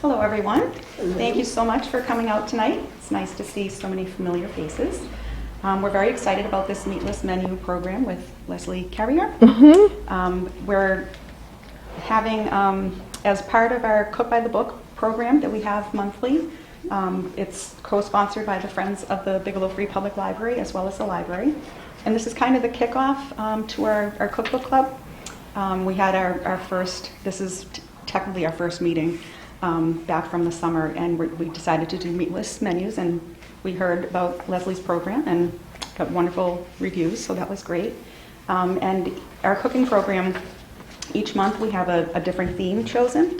Hello, everyone. Thank you so much for coming out tonight. It's nice to see so many familiar faces. We're very excited about this Meatless Menu program with Leslie Cerier. We're having, as part of our Cook by the Book program that we have monthly, it's co-sponsored by the Friends of the Bigelow Public Library as well as the library. And this is kind of the kickoff to our cookbook club. We had our first, this is technically our first meeting back from the summer, and we decided to do Meatless Menus, and we heard about Leslie's program and got wonderful reviews, so that was great. And our cooking program, each month we have a different theme chosen,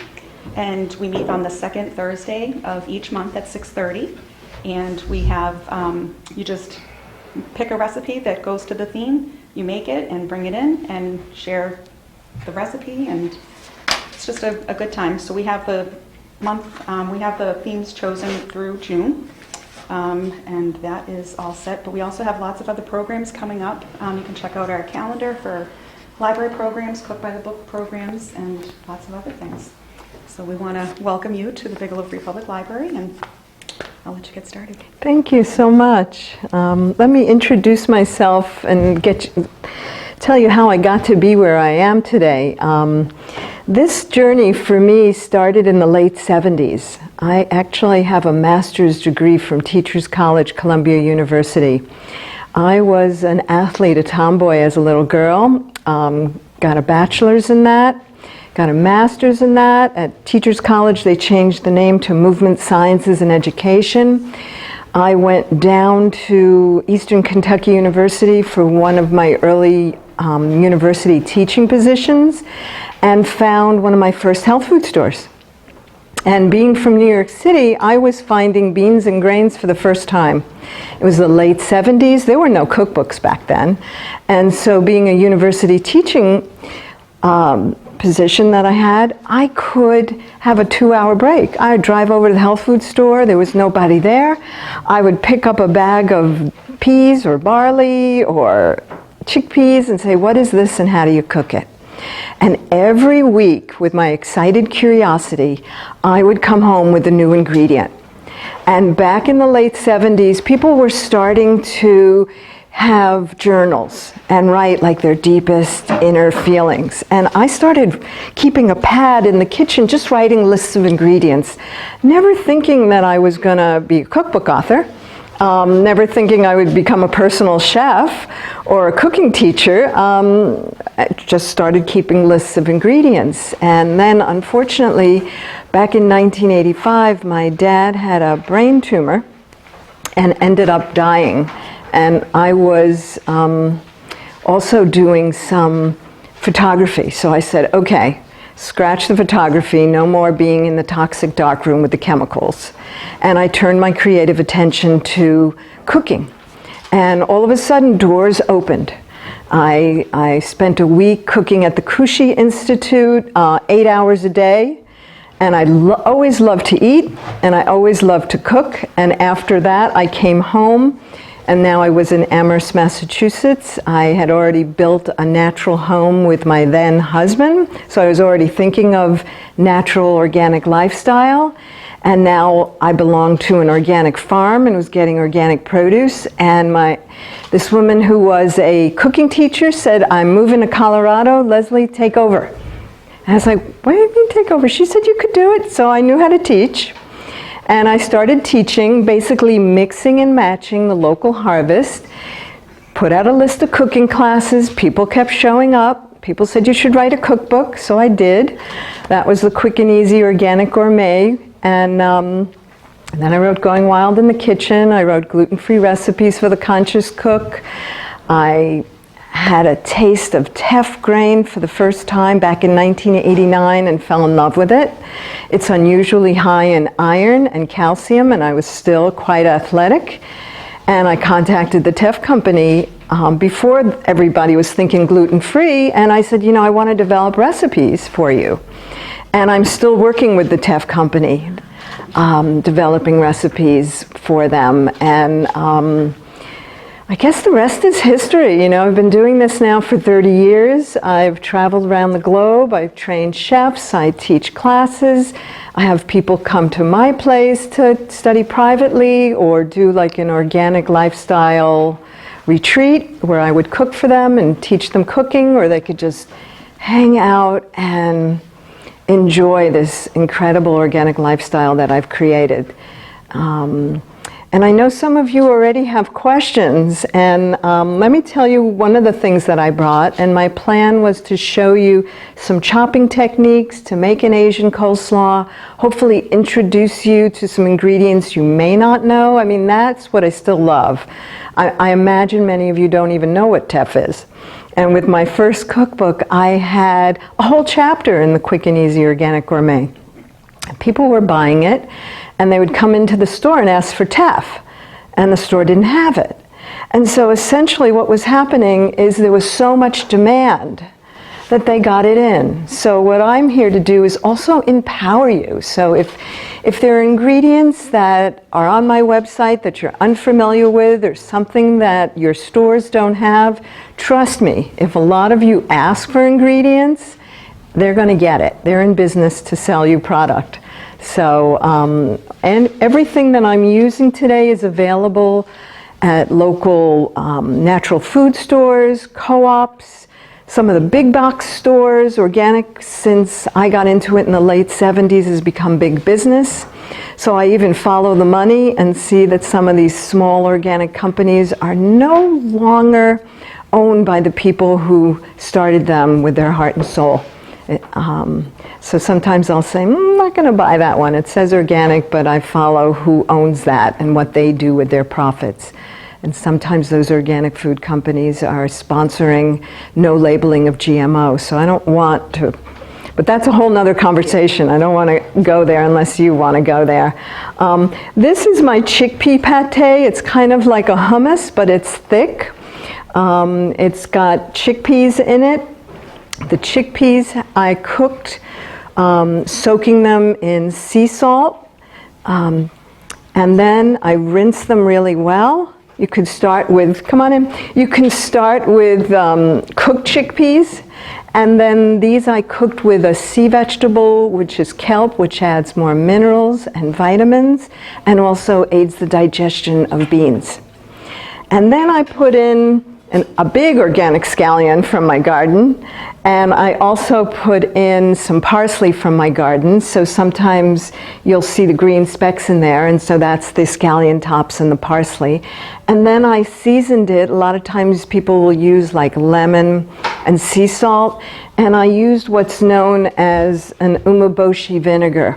and we meet on the second Thursday of each month at 6:30, and we have, you just pick a recipe that goes to the theme, you make it and bring it in and share the recipe, and it's just a good time. So we have the month, we have the themes chosen through June, and that is all set. But we also have lots of other programs coming up. You can check out our calendar for library programs, Cook by the Book programs, and lots of other things. So we want to welcome you to the Bigelow Public Library, and I'll let you get started. Thank you so much. Let me introduce myself and tell you how I got to be where I am today. This journey for me started in the late 70s. I actually have a master's degree from Teachers College, Columbia University. I was an athlete, a tomboy as a little girl, got a bachelor's in that, got a master's in that. At Teachers College, they changed the name to Movement Sciences and Education. I went down to Eastern Kentucky University for one of my early university teaching positions and found one of my first health food stores. And being from New York City, I was finding beans and grains for the first time. It was the late 70s. There were no cookbooks back then. And so being a university teaching position that I had, I could have a 2-hour break. I would drive over to the health food store. There was nobody there. I would pick up a bag of peas or barley or chickpeas and say, what is this and how do you cook it? And every week, with my excited curiosity, I would come home with a new ingredient. And back in the late 70s, people were starting to have journals and write like their deepest inner feelings. And I started keeping a pad in the kitchen, just writing lists of ingredients, never thinking that I was going to be a cookbook author. Never thinking I would become a personal chef or a cooking teacher. I just started keeping lists of ingredients. And then, unfortunately, back in 1985, my dad had a brain tumor and ended up dying. And I was also doing some photography. So I said, okay, scratch the photography, no more being in the toxic darkroom with the chemicals. And I turned my creative attention to cooking. And all of a sudden, doors opened. I spent a week cooking at the Kushi Institute, 8 hours a day. And I always loved to eat, and I always loved to cook. And after that, I came home, and now I was in Amherst, Massachusetts. I had already built a natural home with my then husband, so I was already thinking of natural, organic lifestyle. And now I belonged to an organic farm and was getting organic produce. And this woman who was a cooking teacher said, I'm moving to Colorado, Leslie, take over. And I was like, what do you mean take over? She said you could do it. So I knew how to teach. And I started teaching, basically mixing and matching the local harvest, put out a list of cooking classes. People kept showing up. People said you should write a cookbook, so I did. That was the Quick and Easy Organic Gourmet. And then I wrote Going Wild in the Kitchen. I wrote gluten-free recipes for the conscious cook. I had a taste of teff grain for the first time back in 1989 and fell in love with it. It's unusually high in iron and calcium, and I was still quite athletic. And I contacted the teff company before everybody was thinking gluten-free, and I said, you know, I want to develop recipes for you. And I'm still working with the teff company, developing recipes for them. And I guess the rest is history. You know, I've been doing this now for 30 years. I've traveled around the globe. I've trained chefs. I teach classes. I have people come to my place to study privately or do like an organic lifestyle retreat where I would cook for them and teach them cooking, or they could just hang out and enjoy this incredible organic lifestyle that I've created. And I know some of you already have questions, and let me tell you one of the things that I brought, and my plan was to show you some chopping techniques to make an Asian coleslaw, hopefully introduce you to some ingredients you may not know. I mean, that's what I still love. I imagine many of you don't even know what teff is. And with my first cookbook, I had a whole chapter in the Quick and Easy Organic Gourmet. People were buying it, and they would come into the store and ask for teff, and the store didn't have it. And so essentially what was happening is there was so much demand that they got it in. So what I'm here to do is also empower you. So if there are ingredients that are on my website that you're unfamiliar with, or something that your stores don't have, trust me, if a lot of you ask for ingredients, they're going to get it. They're in business to sell you product. So, and everything that I'm using today is available at local natural food stores, co-ops, some of the big box stores. Organic, since I got into it in the late 70s, has become big business. So I even follow the money and see that some of these small organic companies are no longer owned by the people who started them with their heart and soul. So sometimes I'll say, I'm not going to buy that one. It says organic, but I follow who owns that and what they do with their profits. And sometimes those organic food companies are sponsoring no labeling of GMO. So I don't want to, but that's a whole nother conversation. I don't want to go there unless you want to go there. This is my chickpea pate. It's kind of like a hummus, but it's thick. It's got chickpeas in it. The chickpeas I cooked, soaking them in sea salt, and then I rinsed them really well. You could start with, come on in, you can start with cooked chickpeas, and then these I cooked with a sea vegetable, which is kelp, which adds more minerals and vitamins, and also aids the digestion of beans. And then I put in a big organic scallion from my garden, and I also put in some parsley from my garden, so sometimes you'll see the green specks in there, and so that's the scallion tops and the parsley. And then I seasoned it. A lot of times people will use like lemon and sea salt, and I used what's known as an umeboshi vinegar,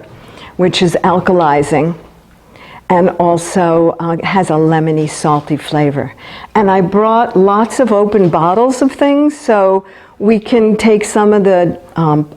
which is alkalizing, and also has a lemony, salty flavor. And I brought lots of open bottles of things, so we can take some of the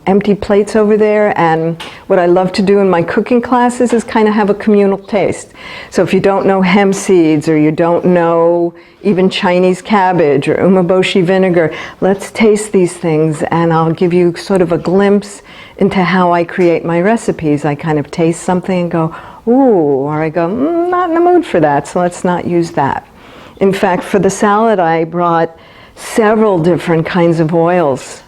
empty plates over there, and what I love to do in my cooking classes is kind of have a communal taste. So if you don't know hemp seeds, or you don't know even Chinese cabbage or umeboshi vinegar, let's taste these things, and I'll give you sort of a glimpse into how I create my recipes. I kind of taste something and go, ooh, or I go, not in the mood for that, so let's not use that. In fact, for the salad, I brought several different kinds of oils,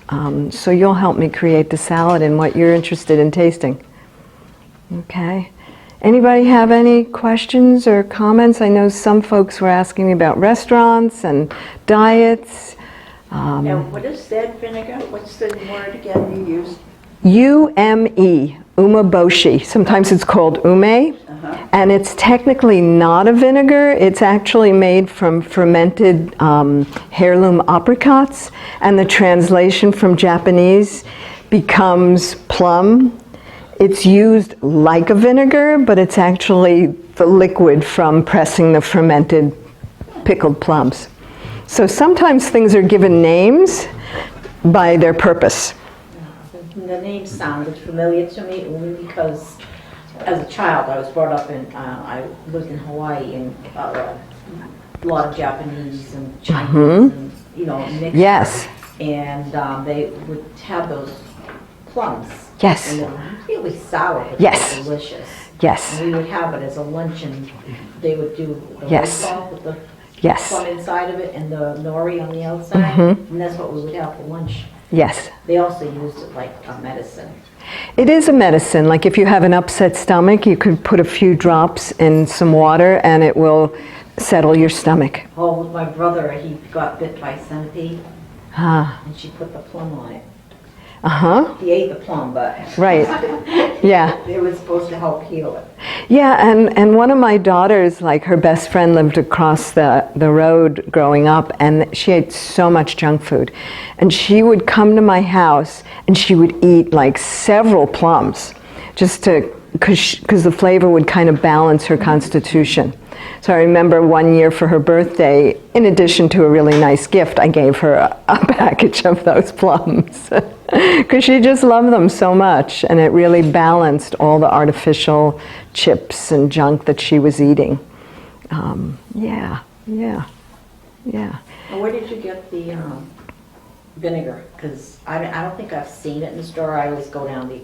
so you'll help me create the salad and what you're interested in tasting. Okay. Anybody have any questions or comments? I know some folks were asking me about restaurants and diets. Now, what is that vinegar? What's the word again you used? UME, umeboshi. Sometimes it's called ume, and it's technically not a vinegar. It's actually made from fermented heirloom apricots, and the translation from Japanese becomes plum. It's used like a vinegar, but it's actually the liquid from pressing the fermented pickled plums. So sometimes things are given names by their purpose. The name sounded familiar to me only because as a child I was brought up in, I lived in Hawaii, and a lot of Japanese and Chinese and, you know, mixed. Yes. And they would have those plums. Yes. And they were really sour, but Yes. they were delicious. Yes. And we would have it as a luncheon. They would do the Yes. rice ball with the Yes. plum inside of it and the nori on the outside. Mm-hmm. And that's what we would have for lunch. Yes. They also used it like a medicine. It is a medicine. Like if you have an upset stomach, you could put a few drops in some water and it will settle your stomach. Oh, with my brother, he got bit by a centipede Ah. and she put the plum on it. Uh-huh. He ate the plum, but Right. Yeah. it was supposed to help heal it. Yeah, and one of my daughters, like her best friend lived across the road growing up, and she ate so much junk food. And she would come to my house and she would eat like several plums just to, because the flavor would kind of balance her constitution. So I remember one year for her birthday, in addition to a really nice gift, I gave her a package of those plums because she just loved them so much, and it really balanced all the artificial chips and junk that she was eating. Yeah. And where did you get the vinegar? Because I don't think I've seen it in the store. I always go down the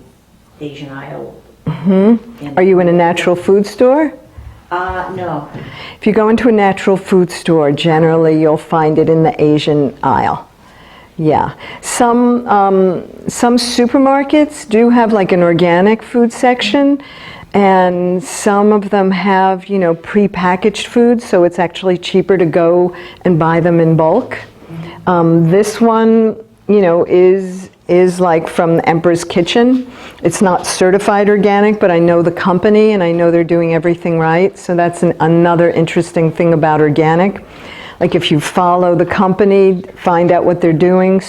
Asian aisle. Mm-hmm. Are you in a natural food store? No. If you go into a natural food store, generally you'll find it in the Asian aisle. Yeah. Some supermarkets do have like an organic food section, and some of them have, you know, pre-packaged foods, so it's actually cheaper to go and buy them in bulk. This one, you know, is like from the Emperor's Kitchen. It's not certified organic, but I know the company and I know they're doing everything right. So that's another interesting thing about organic. Like if you follow the company, find out what they're doing,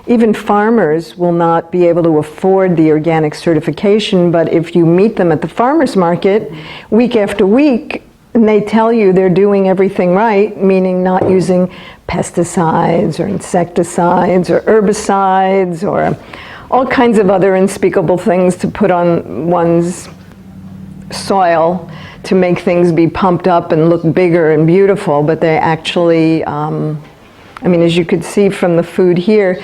even farmers will not be able to afford the organic certification, but if you meet them at the farmer's market week after week, and they tell you they're doing everything right, meaning not using pesticides or insecticides or herbicides or all kinds of other unspeakable things to put on one's soil to make things be pumped up and look bigger and beautiful, but they actually, I mean, as you could see from the food here,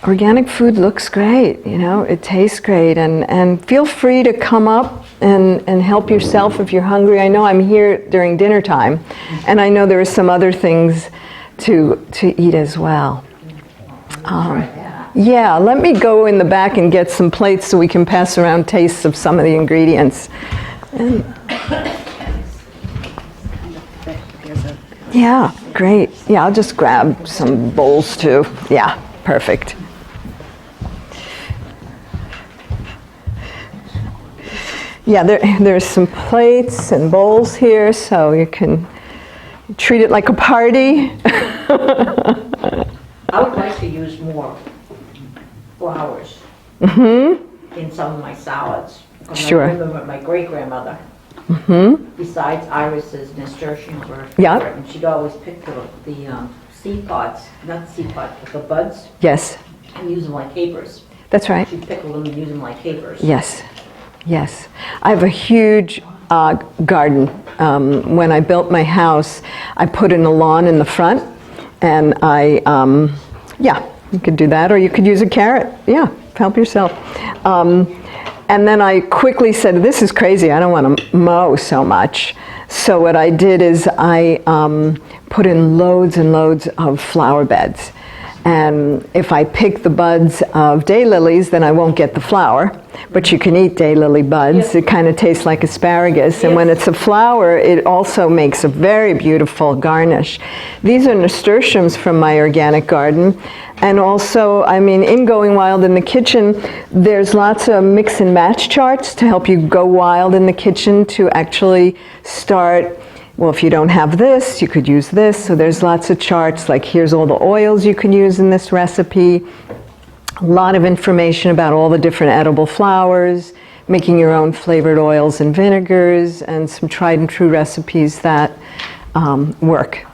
organic food looks great, you know, it tastes great, and feel free to come up and help yourself if you're hungry. I know I'm here during dinner time, and I know there are some other things to eat as well. Yeah, let me go in the back and get some plates so we can pass around tastes of some of the ingredients. Yeah, great. Yeah, I'll just grab some bowls too. Yeah, perfect. Yeah, there's some plates and bowls here, so you can treat it like a party. I would like to use more flowers in some of my salads. Sure. I remember my great-grandmother, besides irises, nasturtiums were her Yeah. favorite, and she'd always pick the seed pods, not the seed pods, but the buds, Yes, and use them like capers. that's right. She'd pickle them and use them like capers. Yes, yes. I have a huge garden. When I built my house, I put in a lawn in the front, and yeah, you could do that, or you could use a carrot. Yeah, help yourself. And then I quickly said, this is crazy, I don't want to mow so much. So what I did is I put in loads and loads of flower beds. And if I pick the buds of daylilies, then I won't get the flower. But you can eat daylily buds. Yes. It kind of tastes like asparagus. And when it's a flower, it also makes a very beautiful garnish. These are nasturtiums from my organic garden. And also, I mean, in Going Wild in the Kitchen, there's lots of mix and match charts to help you go wild in the kitchen to actually start. Well, if you don't have this, you could use this. So there's lots of charts, like here's all the oils you can use in this recipe. A lot of information about all the different edible flowers, making your own flavored oils and vinegars, and some tried and true recipes that work.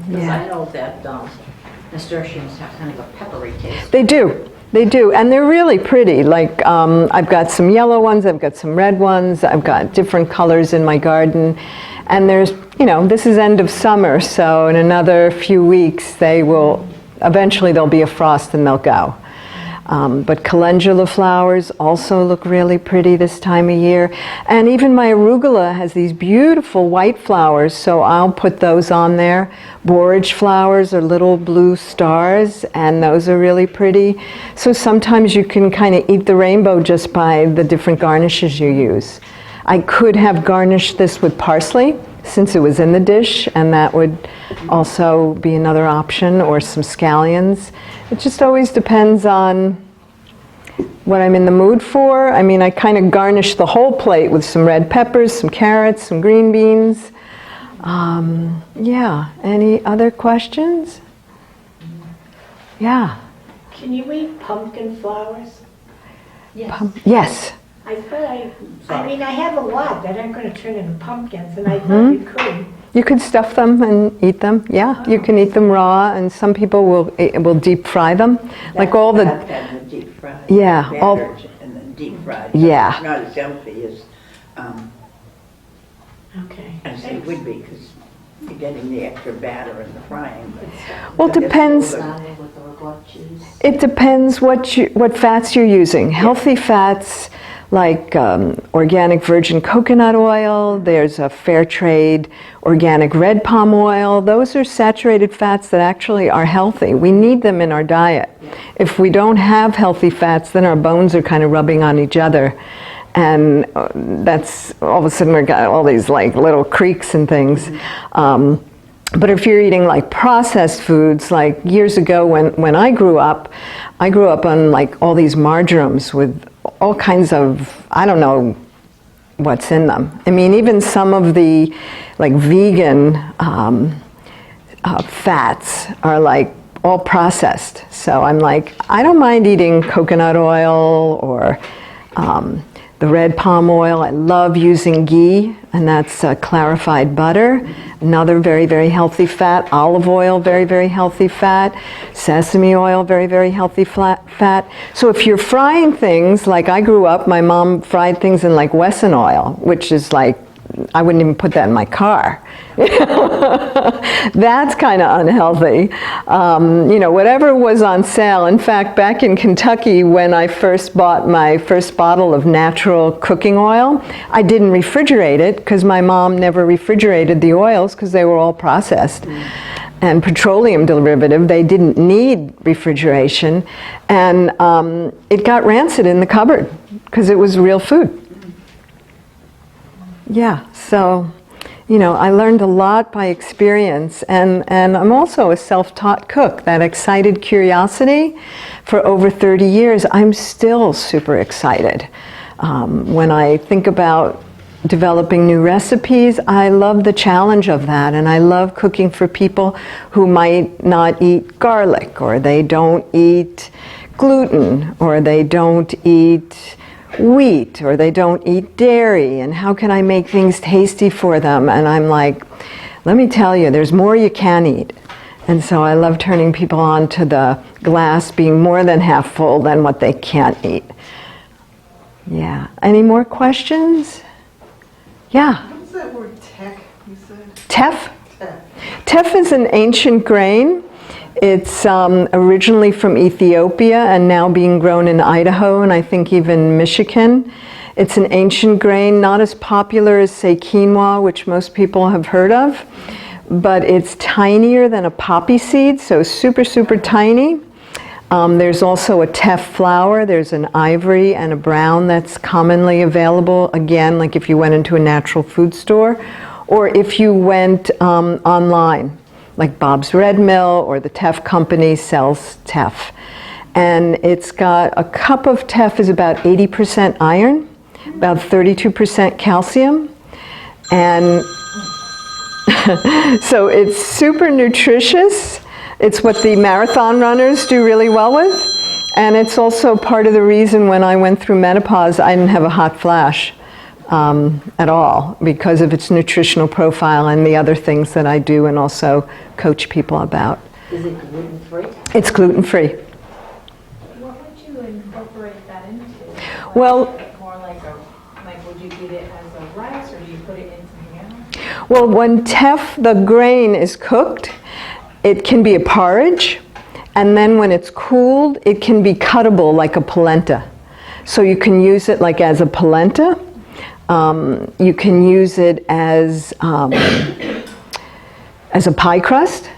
Because I know that nasturtiums have kind of a peppery taste. They do. They do, and they're really pretty. Like, I've got some yellow ones, I've got some red ones, I've got different colors in my garden. And there's, you know, this is end of summer, so in another few weeks eventually there'll be a frost and they'll go. But calendula flowers also look really pretty this time of year. And even my arugula has these beautiful white flowers, so I'll put those on there. Borage flowers are little blue stars, and those are really pretty. So sometimes you can kind of eat the rainbow just by the different garnishes you use. I could have garnished this with parsley, since it was in the dish, and that would also be another option, or some scallions. It just always depends on what I'm in the mood for. I mean, I kind of garnish the whole plate with some red peppers, some carrots, some green beans. Yeah, any other questions? Yeah. Can you eat pumpkin flowers? Yes. Yes. I mean, I have a lot that aren't going to turn into pumpkins, and I thought you could. You could stuff them and eat them. Yeah, you can eat them raw, and some people will deep fry them. Like all the deep fried. Yeah, all- Battered and then deep fried. Yeah. It's not as healthy as Okay. as it would be, because you're getting the extra batter in the frying. well, it depends. It depends what fats you're using. Healthy fats like organic virgin coconut oil, there's a fair trade organic red palm oil. Those are saturated fats that actually are healthy. We need them in our diet. If we don't have healthy fats, then our bones are kind of rubbing on each other. And that's, all of a sudden we've got all these like little creaks and things. But if you're eating like processed foods, like years ago when I grew up on like all these marjorams with all kinds of, I don't know what's in them. I mean, even some of the like vegan fats are like all processed. So I'm like, I don't mind eating coconut oil or the red palm oil. I love using ghee, and that's clarified butter. Another very, very healthy fat. Olive oil, very, very healthy fat. Sesame oil, very, very healthy fat. So if you're frying things, like I grew up, my mom fried things in like Wesson oil, which is like, I wouldn't even put that in my car. That's kind of unhealthy. You know, whatever was on sale. In fact, back in Kentucky, when I first bought my first bottle of natural cooking oil, I didn't refrigerate it because my mom never refrigerated the oils because they were all processed. And petroleum derivative, they didn't need refrigeration. And it got rancid in the cupboard because it was real food. Yeah, so, you know, I learned a lot by experience, and I'm also a self-taught cook. That excited curiosity for over 30 years, I'm still super excited. When I think about developing new recipes, I love the challenge of that, and I love cooking for people who might not eat garlic, or they don't eat gluten, or they don't eat wheat, or they don't eat dairy, and how can I make things tasty for them? And I'm like, let me tell you, there's more you can eat. And so I love turning people on to the glass being more than half full than what they can't eat. Yeah. Any more questions? Yeah. What's that word tech you said? Teff? Tech. Teff is an ancient grain. It's originally from Ethiopia and now being grown in Idaho and I think even Michigan. It's an ancient grain, not as popular as, say, quinoa, which most people have heard of, but it's tinier than a poppy seed, so super, super tiny. There's also a teff flour. There's an ivory and a brown that's commonly available, again, like if you went into a natural food store, or if you went online. Like Bob's Red Mill or the Teff Company sells teff. And it's got, a cup of teff is about 80% iron, about 32% calcium. And so it's super nutritious. It's what the marathon runners do really well with. And it's also part of the reason when I went through menopause, I didn't have a hot flash. At all, because of its nutritional profile and the other things that I do and also coach people about. Is it gluten-free? It's gluten-free. What would you incorporate that into? Well, More like would you eat it as a rice or do you put it in something else? well, when teff, the grain, is cooked, it can be a porridge. And then when it's cooled, it can be cuttable like a polenta. So you can use it like as a polenta. You can use it as a pie crust,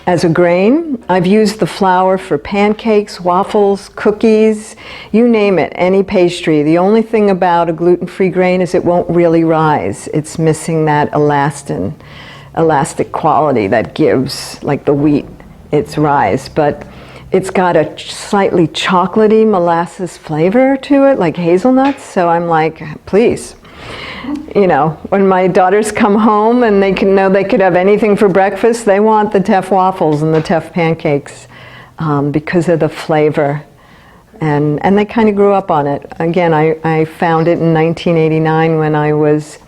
as a grain. I've used the flour for pancakes, waffles, cookies, you name it, any pastry. The only thing about a gluten-free grain is it won't really rise. It's missing that elastic quality that gives, like the wheat, its rise. But it's got a slightly chocolatey molasses flavor to it, like hazelnuts. So I'm like, please. You know, when my daughters come home and they can know they could have anything for breakfast, they want the Teff waffles and the Teff pancakes because of the flavor. And they kind of grew up on it. Again, I found it in 1989 when I was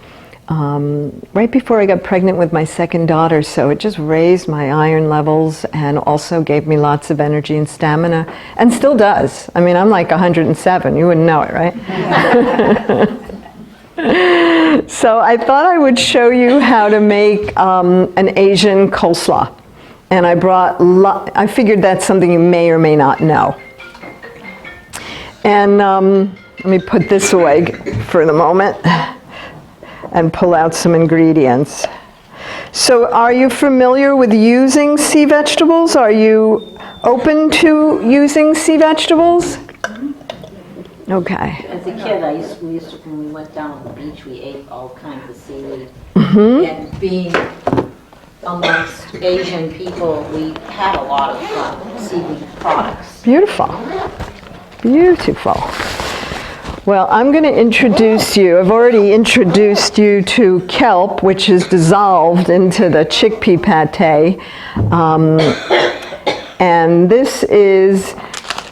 right before I got pregnant with my second daughter, so it just raised my iron levels and also gave me lots of energy and stamina, and still does. I mean, I'm like 107, you wouldn't know it, right? So I thought I would show you how to make an Asian coleslaw. And I figured that's something you may or may not know. And let me put this away for the moment and pull out some ingredients. So are you familiar with using sea vegetables? Are you open to using sea vegetables? Okay. As a kid, when we went down on the beach, we ate all kinds of seaweed. And being amongst Asian people, we had a lot of seaweed products. Beautiful. Beautiful. Well, I'm going to introduce you. I've already introduced you to kelp, which is dissolved into the chickpea pate. And this is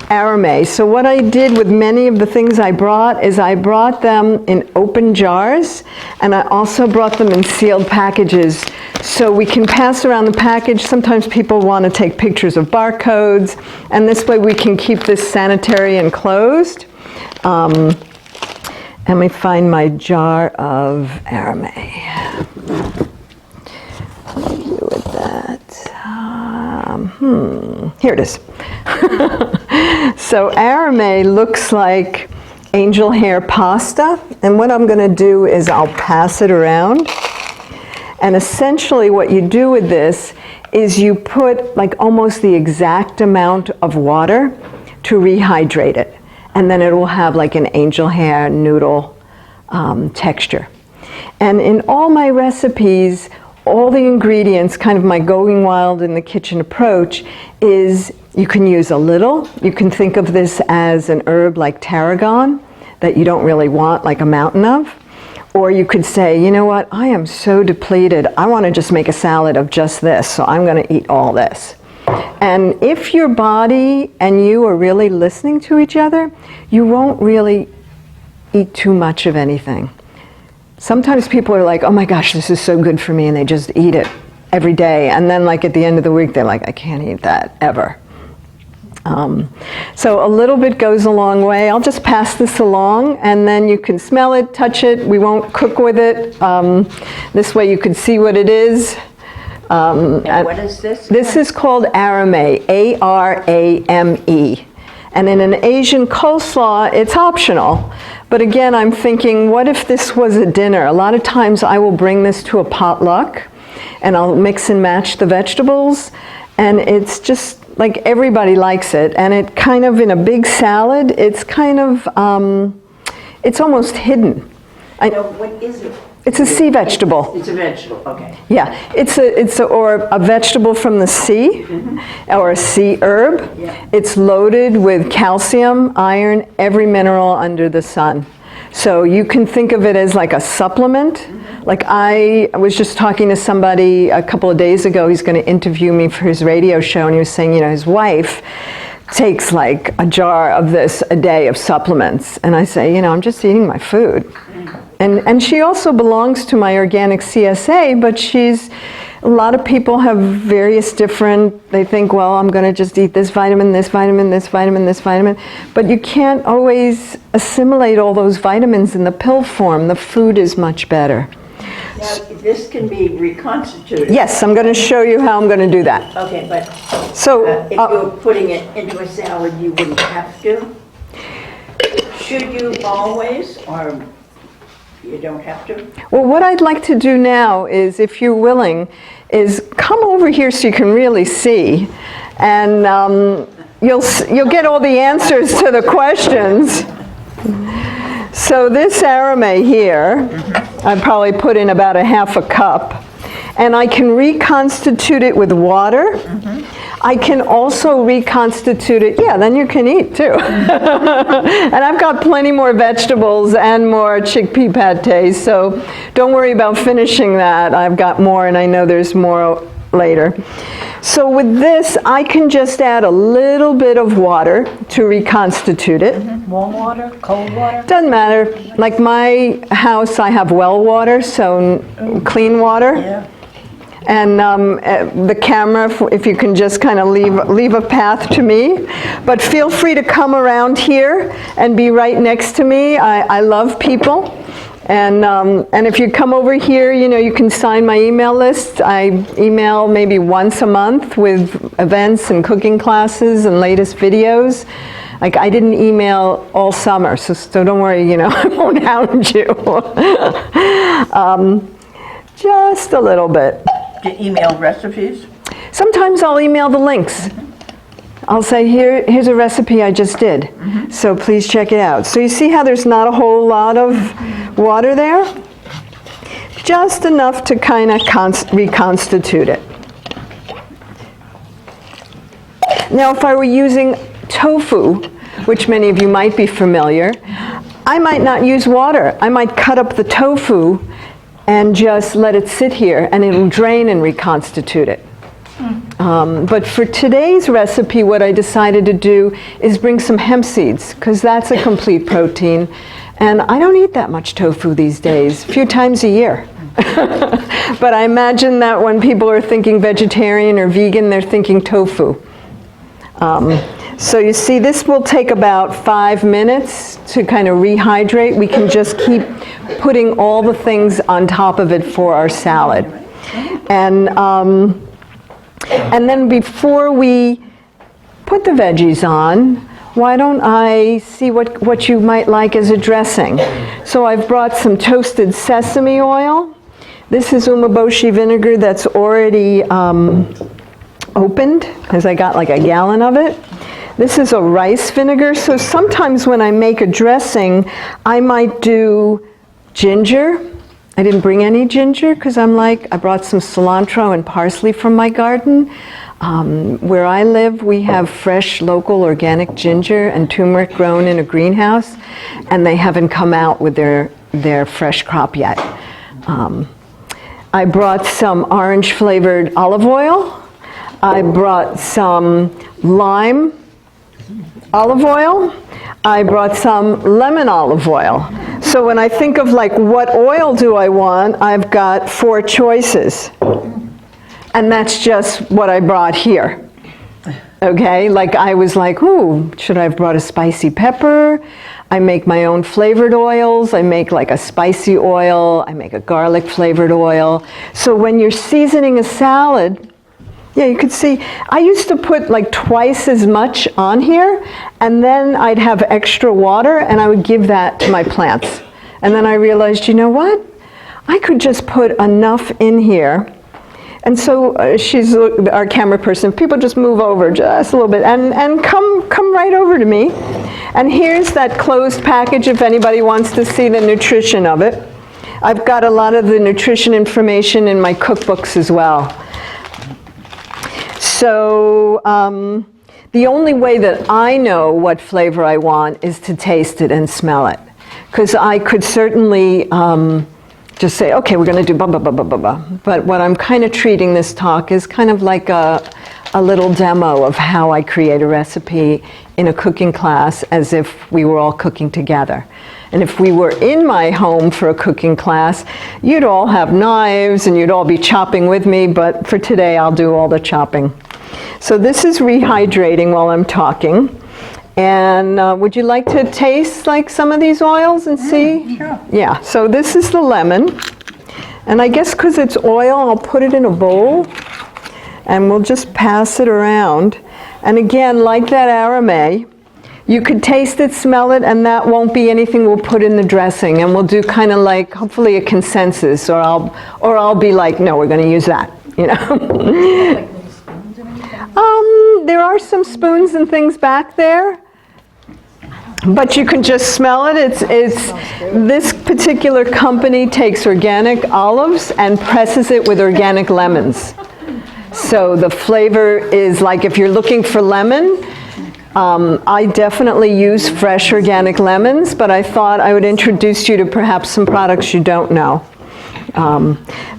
aramay. So what I did with many of the things I brought is I brought them in open jars, and I also brought them in sealed packages so we can pass around the package. Sometimes people want to take pictures of barcodes, and this way we can keep this sanitary and closed. Let me find my jar of aramay. What do I do with that? Here it is. So aramay looks like angel hair pasta, and what I'm going to do is I'll pass it around. And essentially what you do with this is you put like almost the exact amount of water to rehydrate it, and then it will have like an angel hair noodle texture. And in all my recipes, all the ingredients, kind of my going wild in the kitchen approach, is you can use a little. You can think of this as an herb like tarragon that you don't really want like a mountain of. Or you could say, you know what, I am so depleted, I want to just make a salad of just this, so I'm going to eat all this. And if your body and you are really listening to each other, you won't really eat too much of anything. Sometimes people are like, oh my gosh, this is so good for me, and they just eat it every day. And then like at the end of the week, they're like, I can't eat that ever. So a little bit goes a long way. I'll just pass this along, and then you can smell it, touch it. We won't cook with it. This way you can see what it is. And what is this? This is called aramay, A-R-A-M-E. And in an Asian coleslaw, it's optional. But again, I'm thinking, what if this was a dinner? A lot of times I will bring this to a potluck, and I'll mix and match the vegetables, and it's just like everybody likes it. And it kind of, in a big salad, it's kind of, it's almost hidden. No, what is it? It's a sea vegetable. It's a vegetable, okay. Yeah, or a vegetable from the sea, or a sea herb. Yeah. It's loaded with calcium, iron, every mineral under the sun. So you can think of it as like a supplement. Like I was just talking to somebody a couple of days ago. He's going to interview me for his radio show, and he was saying, you know, his wife takes like a jar of this a day of supplements. And I say, you know, I'm just eating my food. And she also belongs to my organic CSA, but a lot of people have various different, they think, well, I'm going to just eat this vitamin, this vitamin, this vitamin, this vitamin. But you can't always assimilate all those vitamins in the pill form. The food is much better. Now, this can be reconstituted. Yes, I'm going to show you how I'm going to do that. Okay, but So, if you're putting it into a salad, you wouldn't have to? Should you always, or you don't have to? well, what I'd like to do now is, if you're willing, is come over here so you can really see, and you'll get all the answers to the questions. So this arame here, I probably put in about a half a cup, and I can reconstitute it with water. I can also reconstitute it, yeah, then you can eat too. And I've got plenty more vegetables and more chickpea pate, so don't worry about finishing that. I've got more, and I know there's more later. So with this, I can just add a little bit of water to reconstitute it. Warm water, cold water? Doesn't matter. Like my house, I have well water, so clean water. Yeah. And the camera, if you can just kind of leave a path to me. But feel free to come around here and be right next to me. I love people. And if you come over here, you know, you can sign my email list. I email maybe once a month with events and cooking classes and latest videos. Like, I didn't email all summer, so don't worry, you know, I won't hound you. Just a little bit. Do you email recipes? Sometimes I'll email the links. I'll say, here's a recipe I just did, so please check it out. So you see how there's not a whole lot of water there? Just enough to kind of reconstitute it. Now, if I were using tofu, which many of you might be familiar, I might not use water. I might cut up the tofu and just let it sit here, and it'll drain and reconstitute it. But for today's recipe, what I decided to do is bring some hemp seeds, because that's a complete protein. And I don't eat that much tofu these days, a few times a year. But I imagine that when people are thinking vegetarian or vegan, they're thinking tofu. So you see, this will take about 5 minutes to kind of rehydrate. We can just keep putting all the things on top of it for our salad. And then before we put the veggies on, why don't I see what you might like as a dressing. So I've brought some toasted sesame oil. This is umeboshi vinegar that's already opened, because I got like a gallon of it. This is a rice vinegar, so sometimes when I make a dressing, I might do ginger. I didn't bring any ginger because I brought some cilantro and parsley from my garden. Where I live, we have fresh, local, organic ginger and turmeric grown in a greenhouse, and they haven't come out with their fresh crop yet. I brought some orange-flavored olive oil. I brought some lime olive oil. I brought some lemon olive oil. So when I think of like what oil do I want, I've got 4 choices. And that's just what I brought here. Okay, like I was like, ooh, should I have brought a spicy pepper? I make my own flavored oils. I make like a spicy oil. I make a garlic flavored oil. So when you're seasoning a salad, yeah, you could see, I used to put like twice as much on here, and then I'd have extra water, and I would give that to my plants. And then I realized, you know what? I could just put enough in here. And so she's our camera person. People just move over just a little bit and come right over to me. And here's that closed package if anybody wants to see the nutrition of it. I've got a lot of the nutrition information in my cookbooks as well. So the only way that I know what flavor I want is to taste it and smell it. Because I could certainly just say, okay, we're going to do blah, blah, blah, blah, blah, blah. But what I'm kind of treating this talk is kind of like a little demo of how I create a recipe in a cooking class, as if we were all cooking together. And if we were in my home for a cooking class, you'd all have knives and you'd all be chopping with me, but for today I'll do all the chopping. So this is rehydrating while I'm talking. And would you like to taste like some of these oils and see? Sure. Yeah, so this is the lemon. And I guess because it's oil, I'll put it in a bowl, and we'll just pass it around. And again, like that arame, you could taste it, smell it, and that won't be anything we'll put in the dressing. And we'll do kind of like, hopefully a consensus, or I'll be like, no, we're going to use that, you know. There are some spoons and things back there, but you can just smell it. It's this particular company takes organic olives and presses it with organic lemons. So the flavor is like, if you're looking for lemon, I definitely use fresh organic lemons, but I thought I would introduce you to perhaps some products you don't know.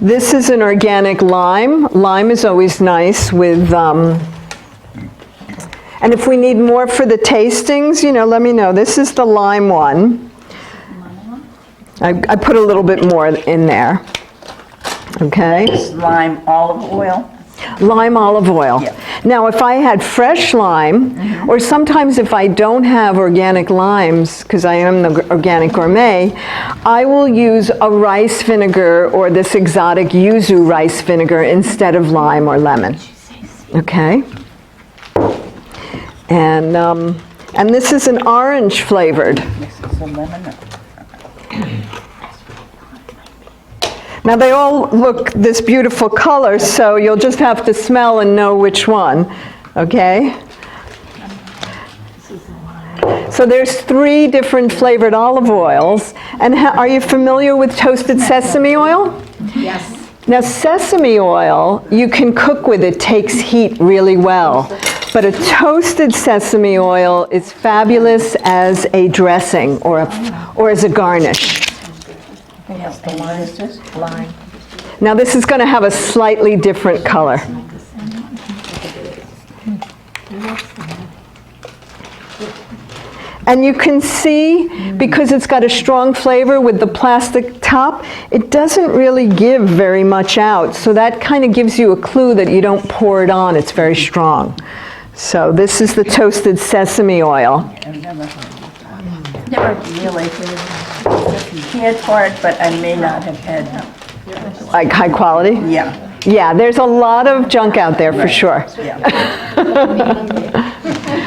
This is an organic lime. Lime is always nice with, and if we need more for the tastings, you know, let me know. This is the lime one. I put a little bit more in there. Okay. Lime olive oil. Lime olive oil. Yeah. Now, if I had fresh lime, or sometimes if I don't have organic limes, because I am the organic gourmet, I will use a rice vinegar or this exotic yuzu rice vinegar instead of lime or lemon. Okay. And this is an orange flavored. This is a lemon. Now they all look this beautiful color, so you'll just have to smell and know which one, okay? So there's 3 different flavored olive oils. And are you familiar with toasted sesame oil? Yes. Now sesame oil, you can cook with, it takes heat really well. But a toasted sesame oil is fabulous as a dressing or as a garnish. What is this? Lime. Now this is going to have a slightly different color. And you can see, because it's got a strong flavor with the plastic top, it doesn't really give very much out. So that kind of gives you a clue that you don't pour it on. It's very strong. So this is the toasted sesame oil. I've never really cared for it, but I may not have had. Like high quality? Yeah. Yeah, there's a lot of junk out there for sure. Yeah.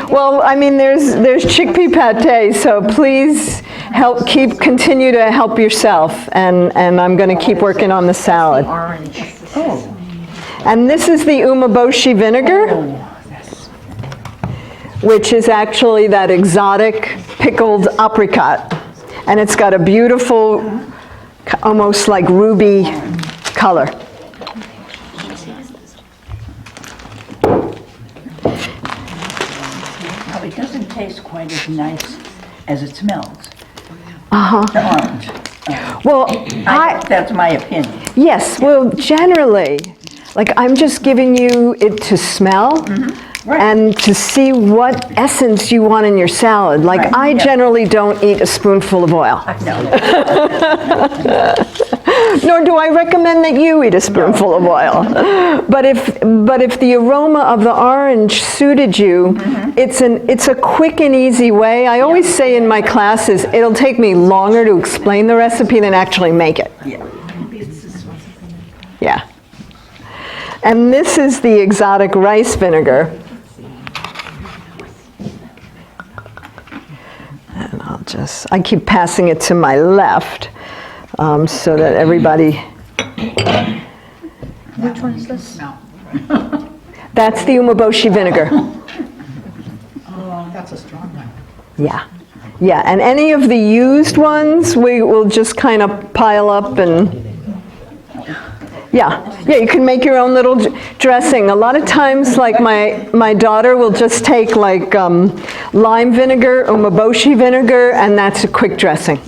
Well, I mean, there's chickpea pate, so please continue to help yourself, and I'm going to keep working on the salad. Orange. Oh. And this is the umeboshi vinegar, which is actually that exotic pickled apricot, and it's got a beautiful, almost like ruby color. It doesn't taste quite as nice as it smells. Uh-huh. The orange. Well, That's my opinion. yes, well, generally, like I'm just giving you it to smell and to see what essence you want in your salad. Like Right, I yeah. generally don't eat a spoonful of oil. No. Nor do I recommend that you eat a spoonful of oil. But if the aroma of the orange suited you, it's a quick and easy way. I always say in my classes, it'll take me longer to explain the recipe than actually make it. Yeah. Yeah. And this is the exotic rice vinegar. And I keep passing it to my left. So that everybody... Which one is this? No. That's the umeboshi vinegar. That's a strong one. Yeah. Yeah, and any of the used ones, we will just kind of pile up and... Yeah, you can make your own little dressing. A lot of times, like my daughter will just take like lime vinegar, umeboshi vinegar, and that's a quick dressing.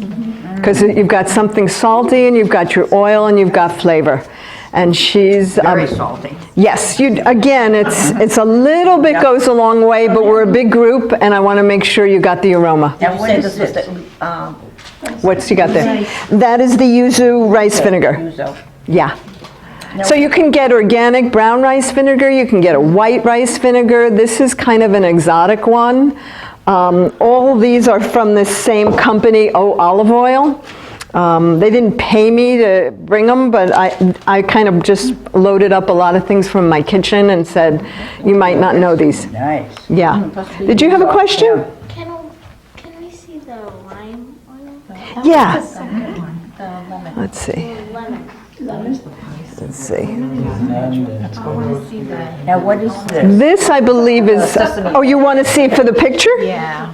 Because you've got something salty, and you've got your oil, and you've got flavor. And she's... Very salty. Yes, again, it's a little bit goes a long way, but we're a big group, and I want to make sure you got the aroma. And what is this? What's you got there? That is the yuzu rice vinegar. Yuzu. Yeah. So you can get organic brown rice vinegar, you can get a white rice vinegar. This is kind of an exotic one. All these are from the same company, olive oil. They didn't pay me to bring them, but I kind of just loaded up a lot of things from my kitchen and said, you might not know these. Nice. Yeah. Did you have a question? Can we see the lime oil? Yeah. The lemon. Let's see. Lemon. Let's see. I want to see that. Now, what is this? This, I believe, is. Oh, you want to see it for the picture? Yeah.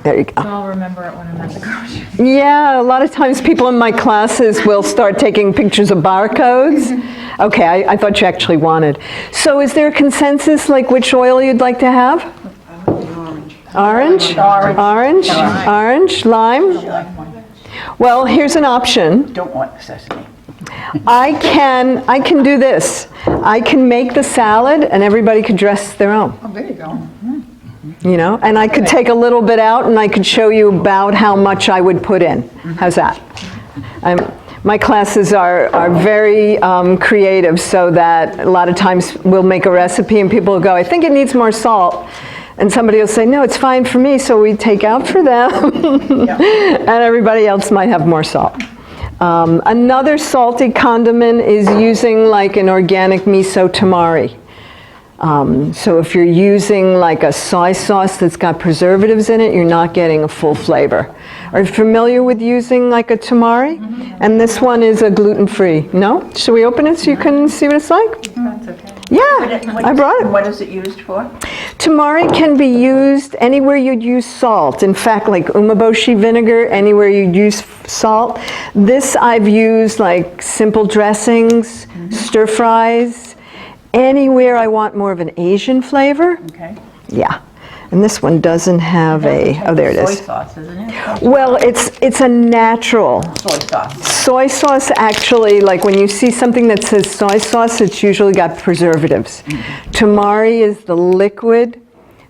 There you go. I'll remember it when I'm at the grocery store. Yeah, a lot of times people in my classes will start taking pictures of barcodes. Okay, I thought you actually wanted. So is there a consensus, like which oil you'd like to have? Orange? Orange? Lime? Well, here's an option. Don't want sesame. I can do this. I can make the salad and everybody could dress their own. Oh, there you go. You know, and I could take a little bit out and I could show you about how much I would put in. How's that? My classes are very creative, so that a lot of times we'll make a recipe and people will go, I think it needs more salt. And somebody will say, no, it's fine for me, so we take out for them. And everybody else might have more salt. Another salty condiment is using like an organic miso tamari. So if you're using like a soy sauce that's got preservatives in it, you're not getting a full flavor. Are you familiar with using like a tamari? And this one is a gluten-free. No? Should we open it so you can see what it's like? That's okay. Yeah, I brought it. What is it used for? Tamari can be used anywhere you'd use salt. In fact, like umeboshi vinegar, anywhere you'd use salt. This I've used like simple dressings, stir fries, anywhere I want more of an Asian flavor. Okay. Yeah. And this one doesn't have oh, there it is. Soy sauce, isn't it? Well, it's a natural. Soy sauce. Soy sauce actually, like when you see something that says soy sauce, it's usually got preservatives. Tamari is the liquid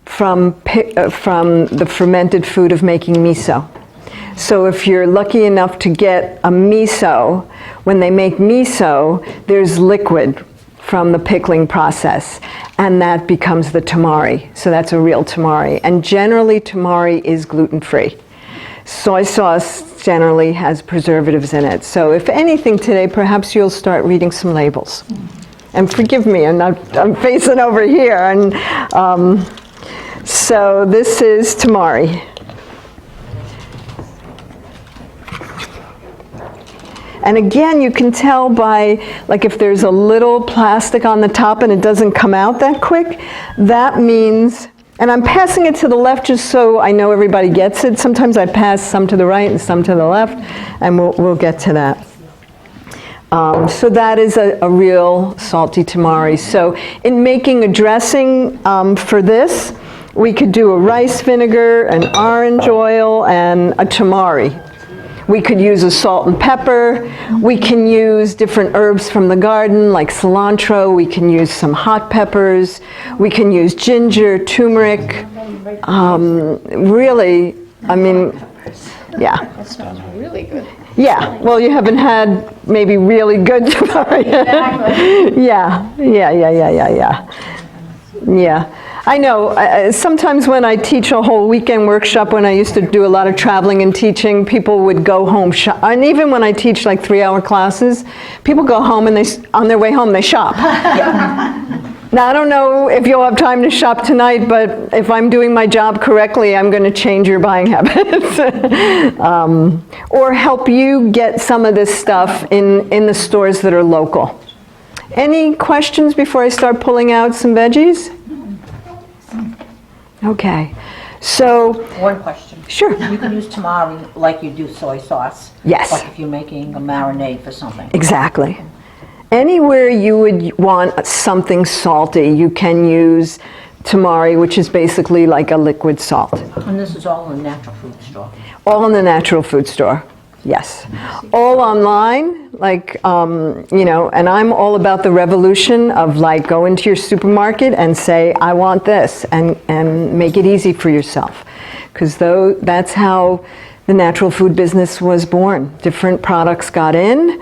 from the fermented food of making miso. So if you're lucky enough to get a miso, when they make miso, there's liquid from the pickling process, and that becomes the tamari. So that's a real tamari. And generally, tamari is gluten-free. Soy sauce generally has preservatives in it. So if anything today, perhaps you'll start reading some labels. And forgive me, I'm facing over here. And so this is tamari. And again, you can tell by, like if there's a little plastic on the top and it doesn't come out that quick, that means, and I'm passing it to the left just so I know everybody gets it. Sometimes I pass some to the right and some to the left, and we'll get to that. So that is a real salty tamari. So in making a dressing for this, we could do a rice vinegar, an orange oil, and a tamari. We could use a salt and pepper. We can use different herbs from the garden, like cilantro. We can use some hot peppers. We can use ginger, turmeric. Really, I mean, yeah. That smells really good. Yeah, well, you haven't had maybe really good tamari. Exactly. Yeah. I know, sometimes when I teach a whole weekend workshop, when I used to do a lot of traveling and teaching, people would go home shop. And even when I teach like 3-hour classes, people go home and on their way home, they shop. Now, I don't know if you'll have time to shop tonight, but if I'm doing my job correctly, I'm going to change your buying habits. Or help you get some of this stuff in the stores that are local. Any questions before I start pulling out some veggies? Okay, so. One question. Sure. You can use tamari like you do soy sauce. Yes. Like if you're making a marinade for something. Exactly. Anywhere you would want something salty, you can use tamari, which is basically like a liquid salt. And this is all in the natural food store. All in the natural food store. Yes. All online, like, you know, and I'm all about the revolution of like go into your supermarket and say, I want this, and make it easy for yourself. Because that's how the natural food business was born. Different products got in,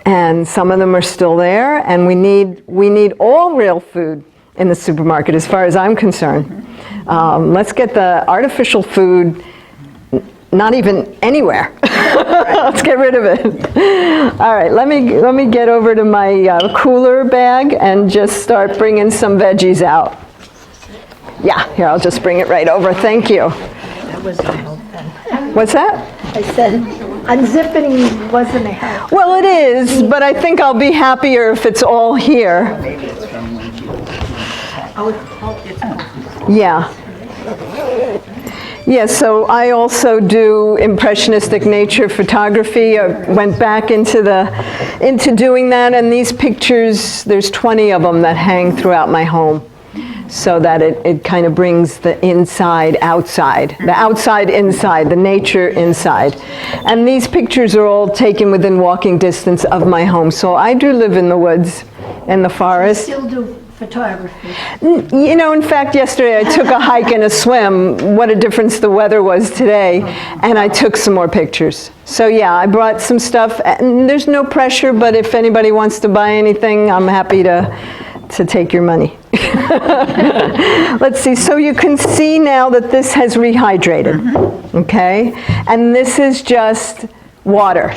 and some of them are still there, and we need all real food in the supermarket as far as I'm concerned. Let's get the artificial food not even anywhere. Let's get rid of it. All right, let me get over to my cooler bag and just start bringing some veggies out. Yeah, here, I'll just bring it right over. Thank you. That wasn't a help then. What's that? I said, unzipping wasn't a help. Well, it is, but I think I'll be happier if it's all here. Yeah. Yeah, so I also do impressionistic nature photography. I went back into doing that, and these pictures, there's 20 of them that hang throughout my home, so that it kind of brings the inside outside, the outside inside, the nature inside. And these pictures are all taken within walking distance of my home. So I do live in the woods, in the forest. Still do photography. You know, in fact, yesterday I took a hike and a swim. What a difference the weather was today. And I took some more pictures. So yeah, I brought some stuff. And there's no pressure, but if anybody wants to buy anything, I'm happy to take your money. Let's see, so you can see now that this has rehydrated, okay? And this is just water.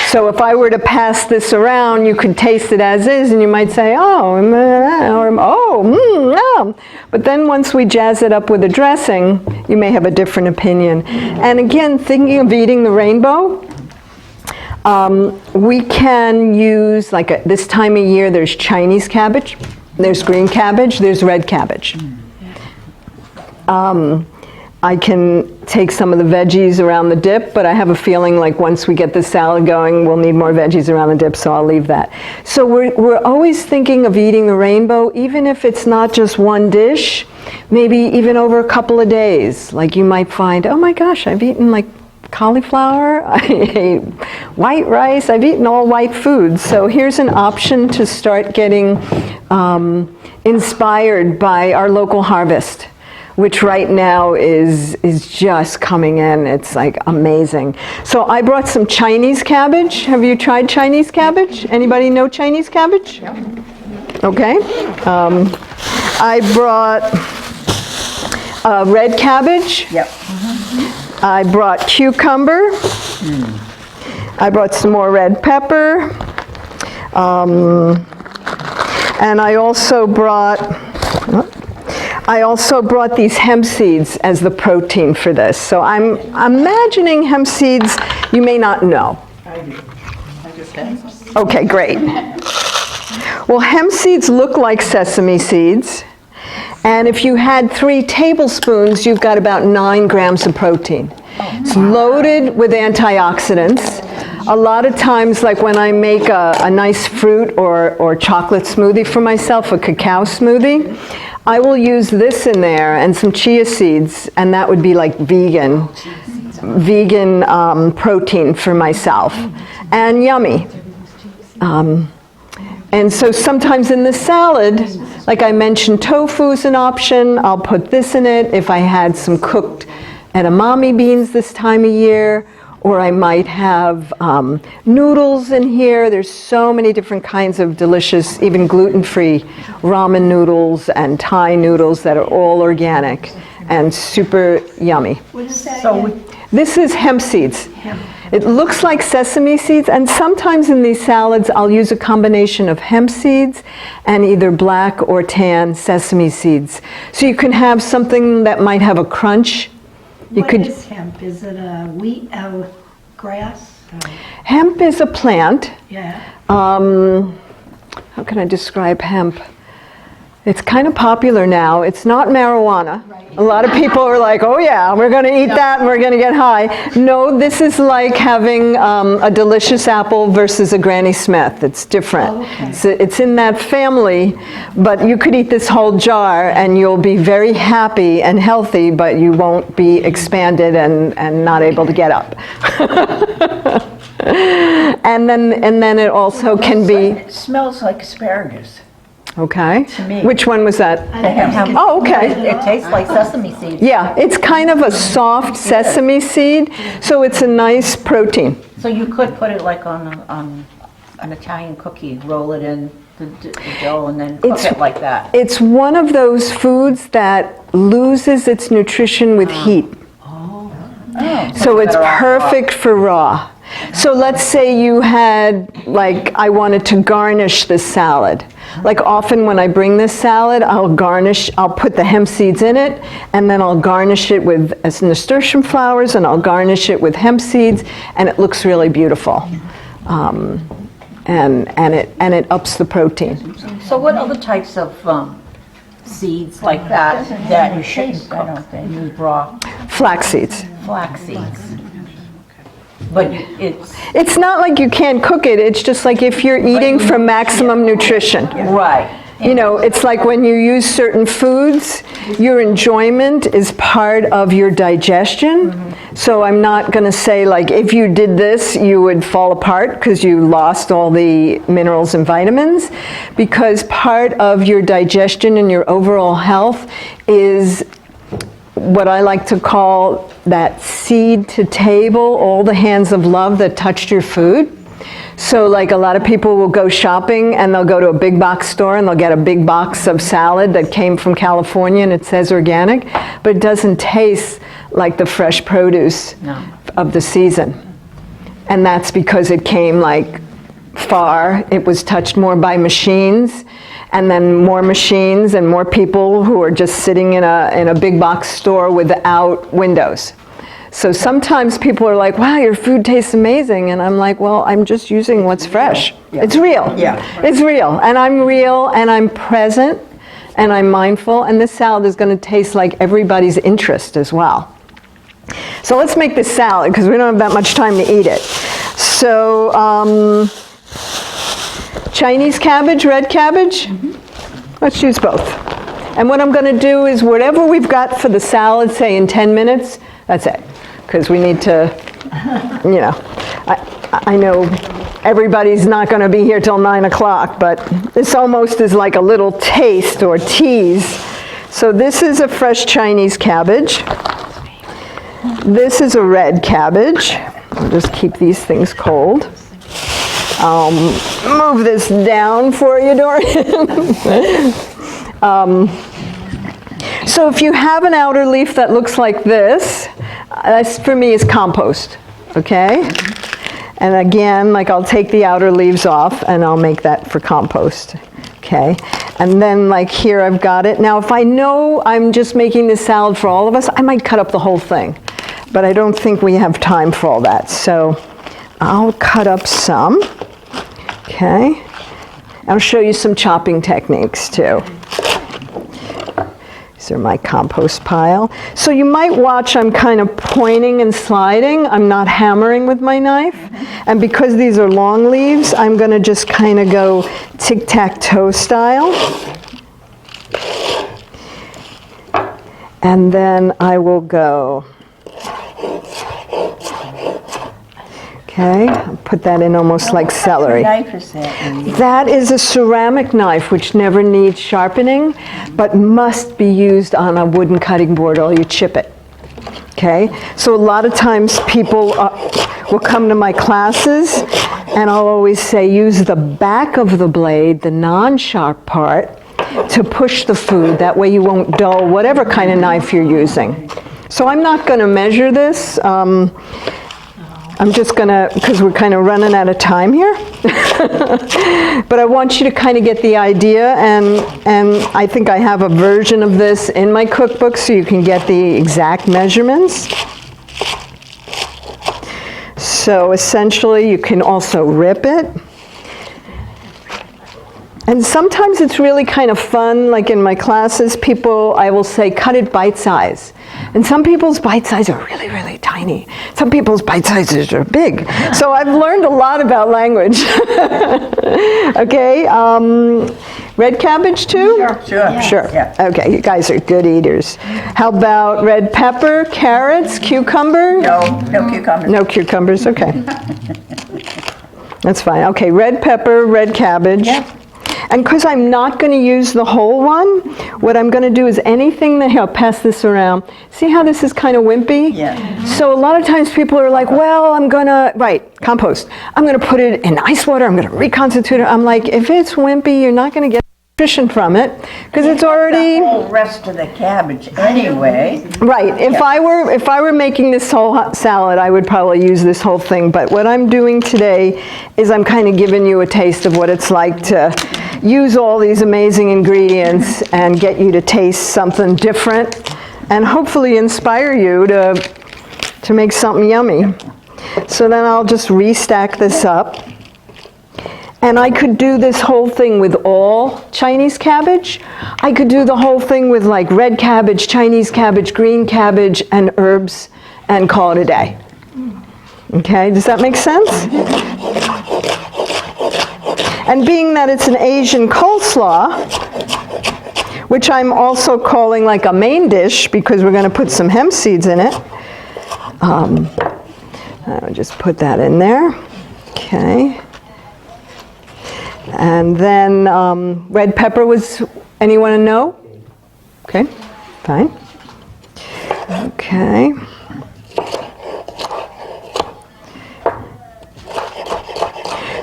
So if I were to pass this around, you could taste it as is, and you might say, But then once we jazz it up with a dressing, you may have a different opinion. And again, thinking of eating the rainbow, we can use, like this time of year, there's Chinese cabbage, there's green cabbage, there's red cabbage. I can take some of the veggies around the dip, but I have a feeling like once we get the salad going, we'll need more veggies around the dip, so I'll leave that. So we're always thinking of eating the rainbow, even if it's not just one dish, maybe even over a couple of days. Like you might find, oh my gosh, I've eaten like cauliflower, I ate white rice, I've eaten all white foods. So here's an option to start getting inspired by our local harvest, which right now is just coming in. It's like amazing. So I brought some Chinese cabbage. Have you tried Chinese cabbage? Anybody know Chinese cabbage? Yeah. Okay. I brought red cabbage. Yep. I brought cucumber. I brought some more red pepper. And I also brought these hemp seeds as the protein for this. So I'm imagining hemp seeds you may not know. I do. I just had some. Okay, great. Well, hemp seeds look like sesame seeds. And if you had 3 tablespoons, you've got about 9 grams of protein. It's loaded with antioxidants. A lot of times, like when I make a nice fruit or chocolate smoothie for myself, a cacao smoothie, I will use this in there and some chia seeds, and that would be like vegan protein for myself, and yummy. And so sometimes in the salad, like I mentioned, tofu is an option. I'll put this in it if I had some cooked edamame beans this time of year, or I might have noodles in here. There's so many different kinds of delicious, even gluten-free ramen noodles and Thai noodles that are all organic and super yummy. What is that again? This is hemp seeds. It looks like sesame seeds, and sometimes in these salads I'll use a combination of hemp seeds and either black or tan sesame seeds. So you can have something that might have a crunch. What is hemp? Is it a wheat, grass? Hemp is a plant. Yeah. How can I describe hemp? It's kind of popular now. It's not marijuana. A lot of people are like, oh yeah, we're going to eat that and we're going to get high. No, this is like having a delicious apple versus a Granny Smith. It's different. Oh, okay. So it's in that family, but you could eat this whole jar and you'll be very happy and healthy, but you won't be expanded and not able to get up. And then it also can be... It smells like asparagus. Okay. To me. Which one was that? Oh, okay. It tastes like sesame seeds. Yeah, it's kind of a soft sesame seed, so it's a nice protein. So you could put it like on an Italian cookie, roll it in the dough and then cook it like that. It's one of those foods that loses its nutrition with heat. So it's perfect for raw. So let's say you had, like, I wanted to garnish this salad. Like often when I bring this salad, I'll put the hemp seeds in it, and then I'll garnish it with nasturtium flowers, and I'll garnish it with hemp seeds, and it looks really beautiful. And it ups the protein. So what other types of seeds like that you shouldn't cook? Use raw Flax seeds. flax seeds. But It's not like you can't cook it, it's just like if you're eating for maximum nutrition. right. You know, it's like when you use certain foods, your enjoyment is part of your digestion. So I'm not going to say, like, if you did this, you would fall apart because you lost all the minerals and vitamins, because part of your digestion and your overall health is what I like to call that seed to table, all the hands of love that touched your food. So like a lot of people will go shopping and they'll go to a big box store and they'll get a big box of salad that came from California and it says organic, but it doesn't taste like the fresh produce of the season. And that's because it came like far, it was touched more by machines, and then more machines and more people who are just sitting in a big box store without windows. So sometimes people are like, wow, your food tastes amazing. And I'm like, well, I'm just using what's fresh. It's real. It's real. And I'm real, and I'm present, and I'm mindful. And this salad is going to taste like everybody's interest as well. So let's make this salad, because we don't have that much time to eat it. So Chinese cabbage, red cabbage, let's use both. And what I'm going to do is whatever we've got for the salad, say in 10 minutes, that's it. Because we need to, you know, I know everybody's not going to be here till 9 o'clock, but this almost is like a little taste or tease. So this is a fresh Chinese cabbage. This is a red cabbage. I'll just keep these things cold. I'll move this down for you, Dorian. So if you have an outer leaf that looks like this, that's for me is compost, okay? And again, like I'll take the outer leaves off and I'll make that for compost, okay? And then like here I've got it. Now if I know I'm just making this salad for all of us, I might cut up the whole thing. But I don't think we have time for all that. So I'll cut up some, okay? I'll show you some chopping techniques too. These are my compost pile. So you might watch I'm kind of pointing and sliding. I'm not hammering with my knife. And because these are long leaves, I'm going to just kind of go tic-tac-toe style. And then I will go, okay, I'll put that in almost like celery. What knife is that? That is a ceramic knife which never needs sharpening, but must be used on a wooden cutting board or you chip it. Okay? So a lot of times people will come to my classes and I'll always say use the back of the blade, the non-sharp part, to push the food. That way you won't dull whatever kind of knife you're using. So I'm not going to measure this. I'm just going to, because we're kind of running out of time here. But I want you to kind of get the idea, and I think I have a version of this in my cookbook so you can get the exact measurements. So essentially you can also rip it. And sometimes it's really kind of fun, like in my classes, I will say cut it bite size. And some people's bite sizes are really, really tiny. Some people's bite sizes are big. So I've learned a lot about language. Okay, red cabbage too? Sure. Yeah. Okay, you guys are good eaters. How about red pepper, carrots, cucumber? No cucumbers. No cucumbers, okay. That's fine. Okay, red pepper, red cabbage. Yeah. And because I'm not going to use the whole one, what I'm going to do is anything that, here, I'll pass this around. See how this is kind of wimpy? Yeah. So a lot of times people are like, well, I'm going to, compost. I'm going to put it in ice water. I'm going to reconstitute it. I'm like, if it's wimpy, you're not going to get nutrition from it because it's already The whole rest of the cabbage anyway. right. If I were making this whole hot salad, I would probably use this whole thing. But what I'm doing today is I'm kind of giving you a taste of what it's like to use all these amazing ingredients and get you to taste something different and hopefully inspire you to make something yummy. So then I'll just restack this up. And I could do this whole thing with all Chinese cabbage. I could do the whole thing with like red cabbage, Chinese cabbage, green cabbage, and herbs, and call it a day. Okay, does that make sense? And being that it's an Asian coleslaw, which I'm also calling like a main dish because we're going to put some hemp seeds in it. I'll just put that in there. Okay. And then red pepper was, anyone know? Okay, fine. Okay.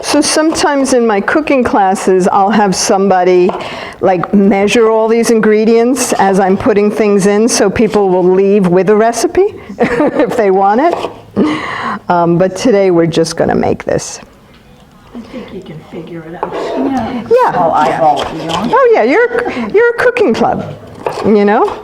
So sometimes in my cooking classes, I'll have somebody like measure all these ingredients as I'm putting things in so people will leave with a recipe if they want it. But today we're just going to make this. I think you can figure it out. Yeah. Oh, eyeball it, you know? Oh yeah, you're a cooking club, you know?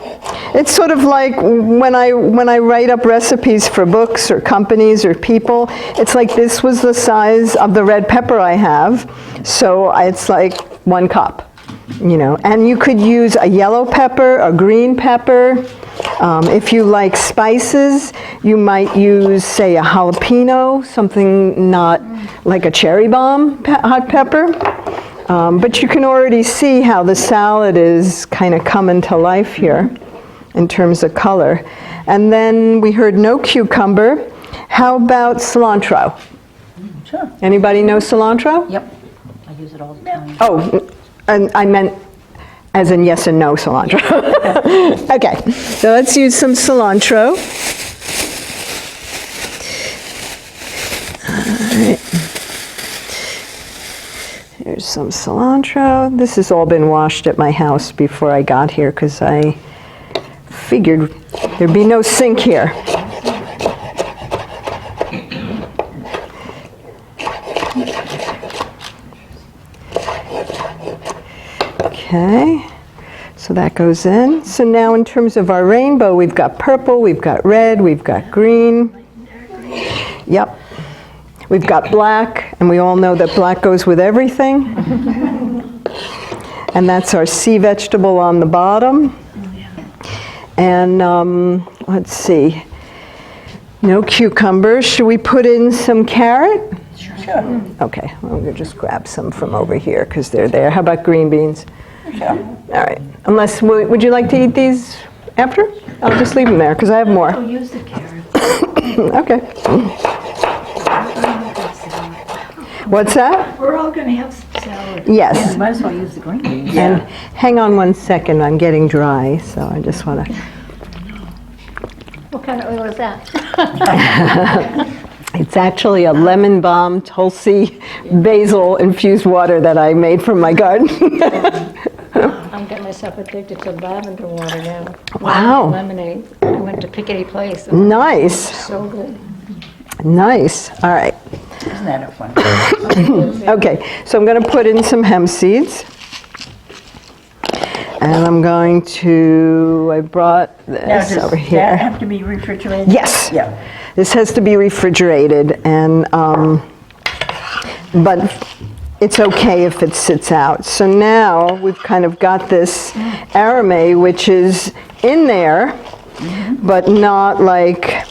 It's sort of like when I write up recipes for books or companies or people, it's like this was the size of the red pepper I have, so it's like 1 cup, you know? And you could use a yellow pepper, a green pepper. If you like spices, you might use, say, a jalapeno, something not like a cherry bomb hot pepper. But you can already see how the salad is kind of coming to life here in terms of color. And then we heard no cucumber. How about cilantro? Sure. Anybody know cilantro? Yep, I use it all the time. Oh, and I meant as in yes and no cilantro. Okay, so let's use some cilantro. All right. Here's some cilantro. This has all been washed at my house before I got here because I figured there'd be no sink here. Okay, so that goes in. So now in terms of our rainbow, we've got purple, we've got red, we've got green. Yep. We've got black, and we all know that black goes with everything. And that's our sea vegetable on the bottom. And let's see, no cucumbers. Should we put in some carrot? Sure. Okay, I'm going to just grab some from over here because they're there. How about green beans? Sure. All right. Unless, would you like to eat these after? I'll just leave them there because I have more. Oh, use the carrot. Okay. What's that? We're all going to have some salad. Yes. Might as well use the green beans. And hang on 1 second. I'm getting dry, so I just want to. What kind of oil is that? It's actually a lemon balm, tulsi, basil infused water that I made from my garden. I'm getting myself addicted to lavender water now. Wow. Lemonade. I went to Pickety Place. Nice. So good. Nice. All right. Isn't that a fun? Okay, so I'm going to put in some hemp seeds. And I'm going to, I brought Now, this over does here. that have to be refrigerated? Yes. Yeah. This has to be refrigerated, and but it's okay if it sits out. So now we've kind of got this arame, which is in there, but not like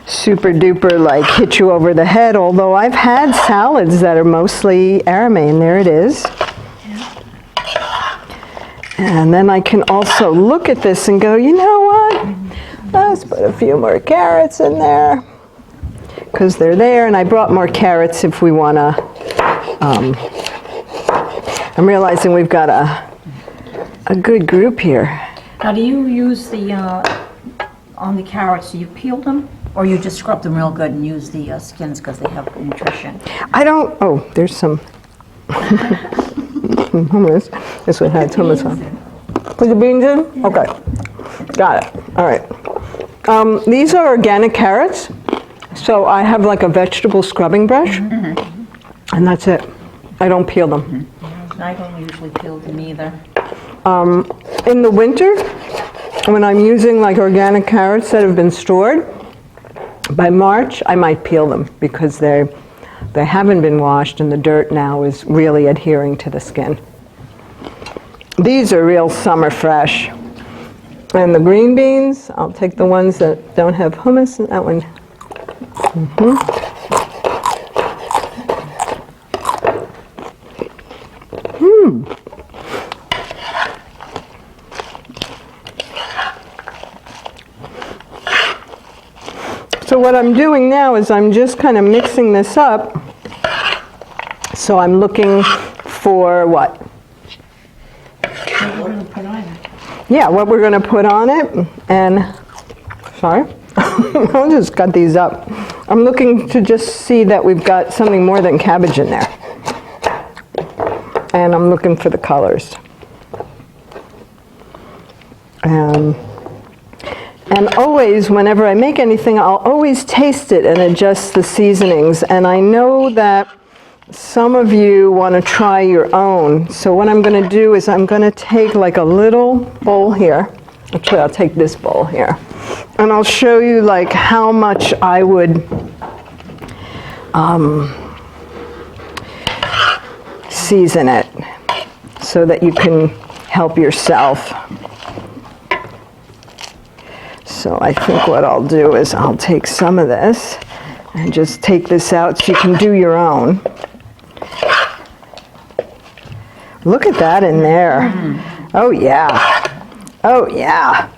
super duper like hit you over the head, although I've had salads that are mostly arame, and there it is. And then I can also look at this and go, you know what? Let's put a few more carrots in there because they're there, and I brought more carrots if we want to. I'm realizing we've got a good group here. Now, do you use the, on the carrots, do you peel them? Or you just scrub them real good and use the skins because they have nutrition? I don't, oh, there's some hummus. This one had hummus on. Put the beans in? Okay. Got it. All right. These are organic carrots. So I have like a vegetable scrubbing brush. And that's it. I don't peel them. I don't usually peel them either. In the winter, when I'm using like organic carrots that have been stored, by March I might peel them because they haven't been washed and the dirt now is really adhering to the skin. These are real summer fresh. And the green beans, I'll take the ones that don't have hummus and that one. So what I'm doing now is I'm just kind of mixing this up. So I'm looking for what? Yeah, what we're going to put on it. And, sorry, I'll just cut these up. I'm looking to just see that we've got something more than cabbage in there. And I'm looking for the colors. And always, whenever I make anything, I'll always taste it and adjust the seasonings. And I know that some of you want to try your own. So what I'm going to do is I'm going to take like a little bowl here. Actually, I'll take this bowl here. And I'll show you like how much I would season it so that you can help yourself. So I think what I'll do is I'll take some of this and just take this out so you can do your own. Look at that in there. Oh yeah. Oh yeah.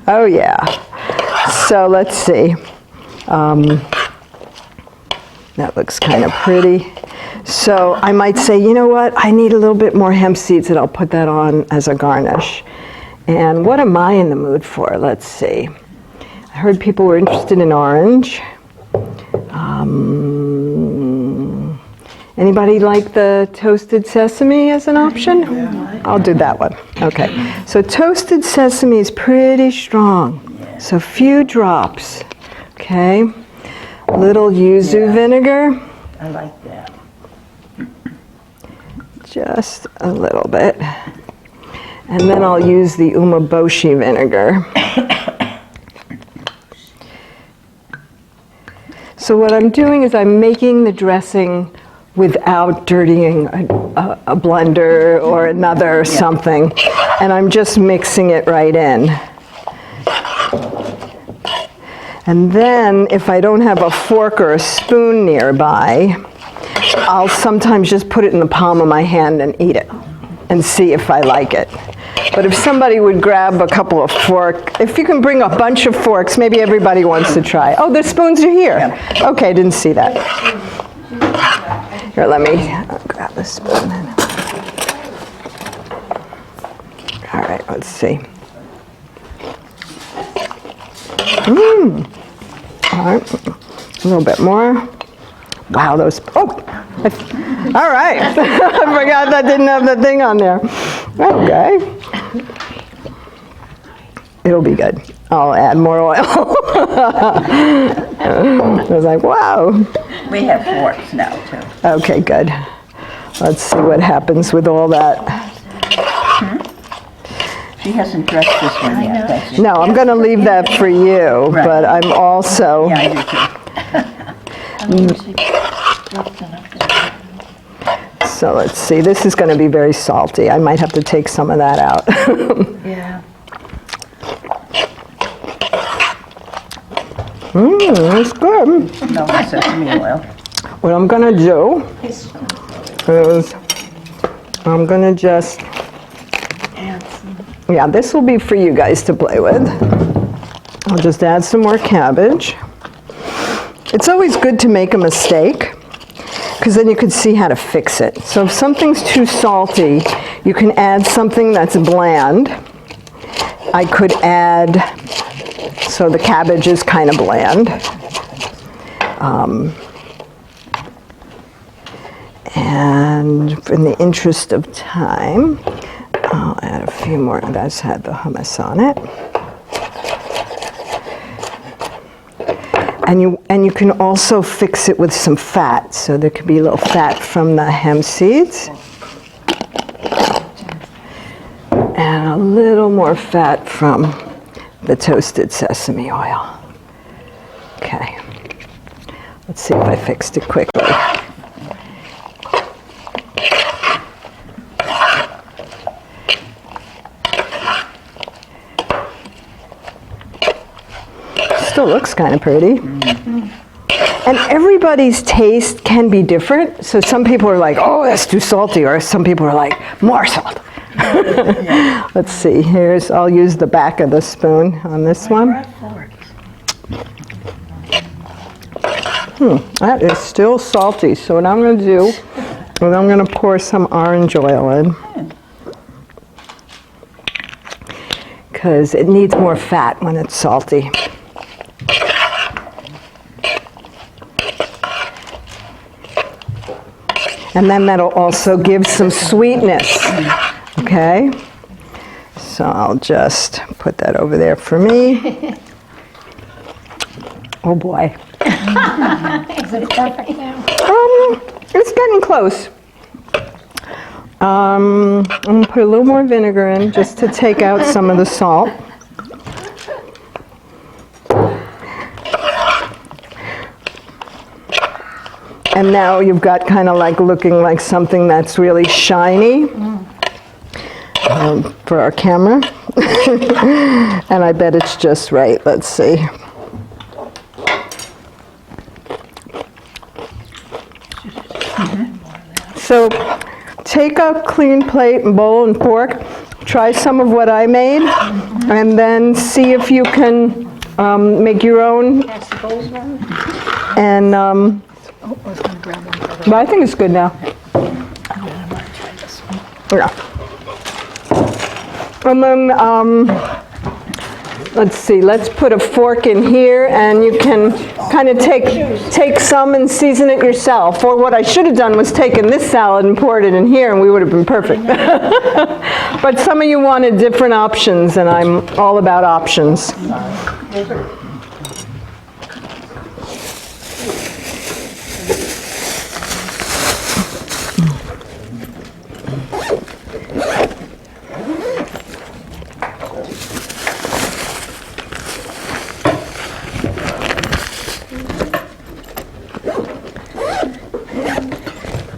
Oh yeah. So let's see. That looks kind of pretty. So I might say, you know what? I need a little bit more hemp seeds and I'll put that on as a garnish. And what am I in the mood for? Let's see. I heard people were interested in orange. Anybody like the toasted sesame as an option? I'll do that one. Okay. So toasted sesame is pretty strong. So few drops. Okay. Little yuzu vinegar. I like that. Just a little bit. And then I'll use the umeboshi vinegar. So what I'm doing is I'm making the dressing without dirtying a blender or another something. And I'm just mixing it right in. And then if I don't have a fork or a spoon nearby, I'll sometimes just put it in the palm of my hand and eat it and see if I like it. But if somebody would grab a couple of forks, if you can bring a bunch of forks, maybe everybody wants to try. Oh, the spoons are here. Okay, didn't see that. Here, let me grab the spoon. All right, let's see. All right, a little bit more. Wow, those, oh, all right. I forgot that didn't have the thing on there. Okay. It'll be good. I'll add more oil. I was like, wow. We have forks now, too. Okay, good. Let's see what happens with all that. She hasn't dressed this one yet. That's No, I'm going to leave that for you, Right. but I'm also... Yeah, I do too. So let's see, this is going to be very salty. I might have to take some of that out. Yeah. That's good. No, that's sesame oil. What I'm going to do is I'm going to just... Yeah, this will be for you guys to play with. I'll just add some more cabbage. It's always good to make a mistake, because then you can see how to fix it. So if something's too salty, you can add something that's bland. I could add, so the cabbage is kind of bland. And in the interest of time, I'll add a few more. That's had the hummus on it. And you can also fix it with some fat. So there could be a little fat from the hemp seeds. And a little more fat from the toasted sesame oil. Okay. Let's see if I fixed it quickly. Still looks kind of pretty. And everybody's taste can be different. So some people are like, oh, that's too salty, or some people are like, more salt. Let's see, I'll use the back of the spoon on this one. That is still salty, so what I'm going to do is I'm going to pour some orange oil in. Because it needs more fat when it's salty. And then that'll also give some sweetness. Okay, so I'll just put that over there for me. Oh boy. Is it perfect now? It's getting close. I'm gonna put a little more vinegar in just to take out some of the salt. And now you've got kind of like looking like something that's really shiny. For our camera. And I bet it's just right. Let's see. So take a clean plate and bowl and fork. Try some of what I made. And then see if you can make your own. And but I think it's good now. Yeah. And then, let's see, let's put a fork in here and you can kind of take some and season it yourself. Or what I should have done was taken this salad and poured it in here and we would have been perfect. But some of you wanted different options and I'm all about options.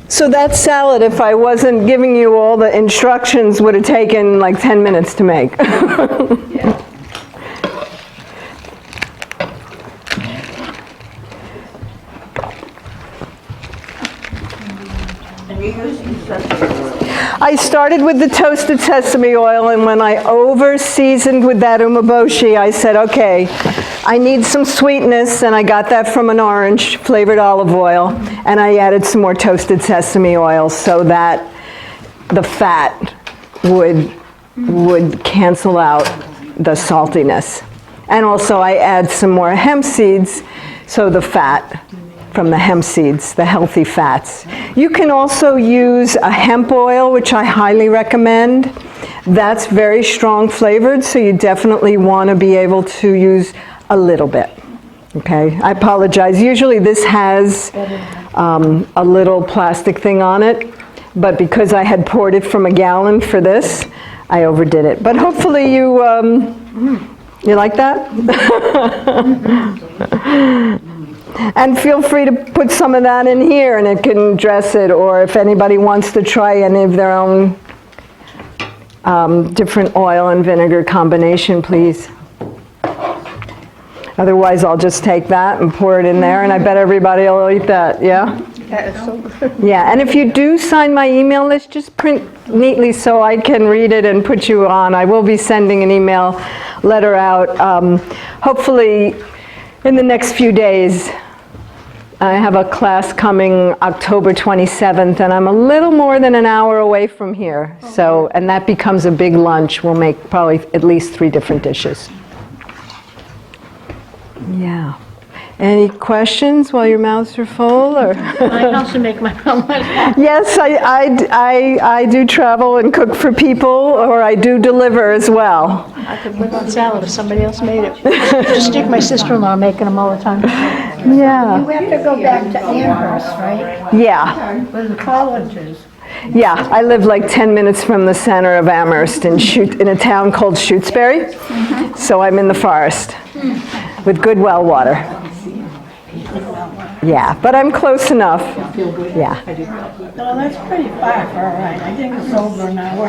So that salad, if I wasn't giving you all the instructions, would have taken like 10 minutes to make. I started with the toasted sesame oil, and when I over-seasoned with that umeboshi, I said, okay, I need some sweetness, and I got that from an orange flavored olive oil, and I added some more toasted sesame oil so that the fat would cancel out the saltiness. And also I add some more hemp seeds, so the fat from the hemp seeds, the healthy fats. You can also use a hemp oil, which I highly recommend. That's very strong flavored, so you definitely want to be able to use a little bit. Okay, I apologize. Usually this has a little plastic thing on it, but because I had poured it from a gallon for this, I overdid it. But hopefully you like that? And feel free to put some of that in here and it can dress it, or if anybody wants to try any of their own different oil and vinegar combination, please. Otherwise, I'll just take that and pour it in there, and I bet everybody will eat that, yeah? That is so good. Yeah, and if you do sign my email list, just print neatly so I can read it and put you on. I will be sending an email letter out, hopefully in the next few days. I have a class coming October 27th, and I'm a little more than an hour away from here. So, and that becomes a big lunch. We'll make probably at least 3 different dishes. Yeah. Any questions while your mouths are full? Or I also make my own. yes, I do travel and cook for people, or I do deliver as well. I could live on salad if somebody else made it. Just stick my sister-in-law making them all the time. Yeah. We have to go back to Amherst, right? Yeah. Where the college is. Yeah, I live like 10 minutes from the center of Amherst in a town called Shutesbury. So I'm in the forest with good well water. Yeah, but I'm close enough. Yeah. No, that's pretty far for a ride. I think it's over an hour.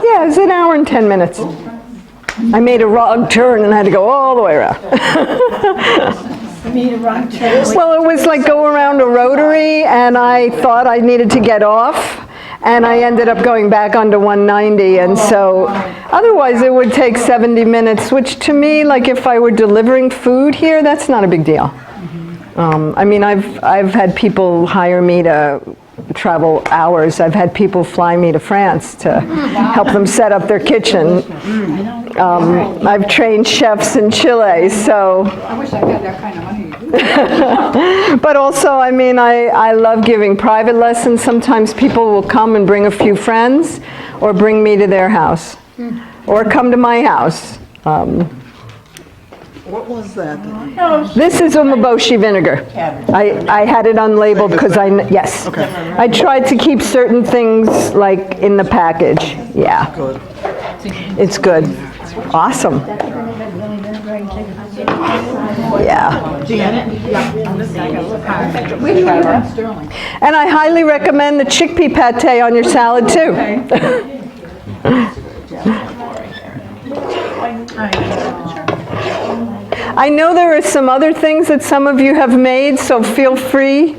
Yeah, it's an hour and 10 minutes. I made a wrong turn and had to go all the way around. You made a wrong turn. Well, it was like go around a rotary, and I thought I needed to get off, and I ended up going back onto 190, and so otherwise it would take 70 minutes, which to me, like if I were delivering food here, that's not a big deal. I mean, I've had people hire me to travel hours. I've had people fly me to France to help them set up their kitchen. I've trained chefs in Chile, so. I wish I had that kind of money. But also, I mean, I love giving private lessons. Sometimes people will come and bring a few friends, or bring me to their house, or come to my house. What was that? This is umeboshi vinegar. I had it unlabeled because yes. I tried to keep certain things like in the package. Yeah. Good. It's good. Awesome. Yeah. And I highly recommend the chickpea pate on your salad too. I know there are some other things that some of you have made, so feel free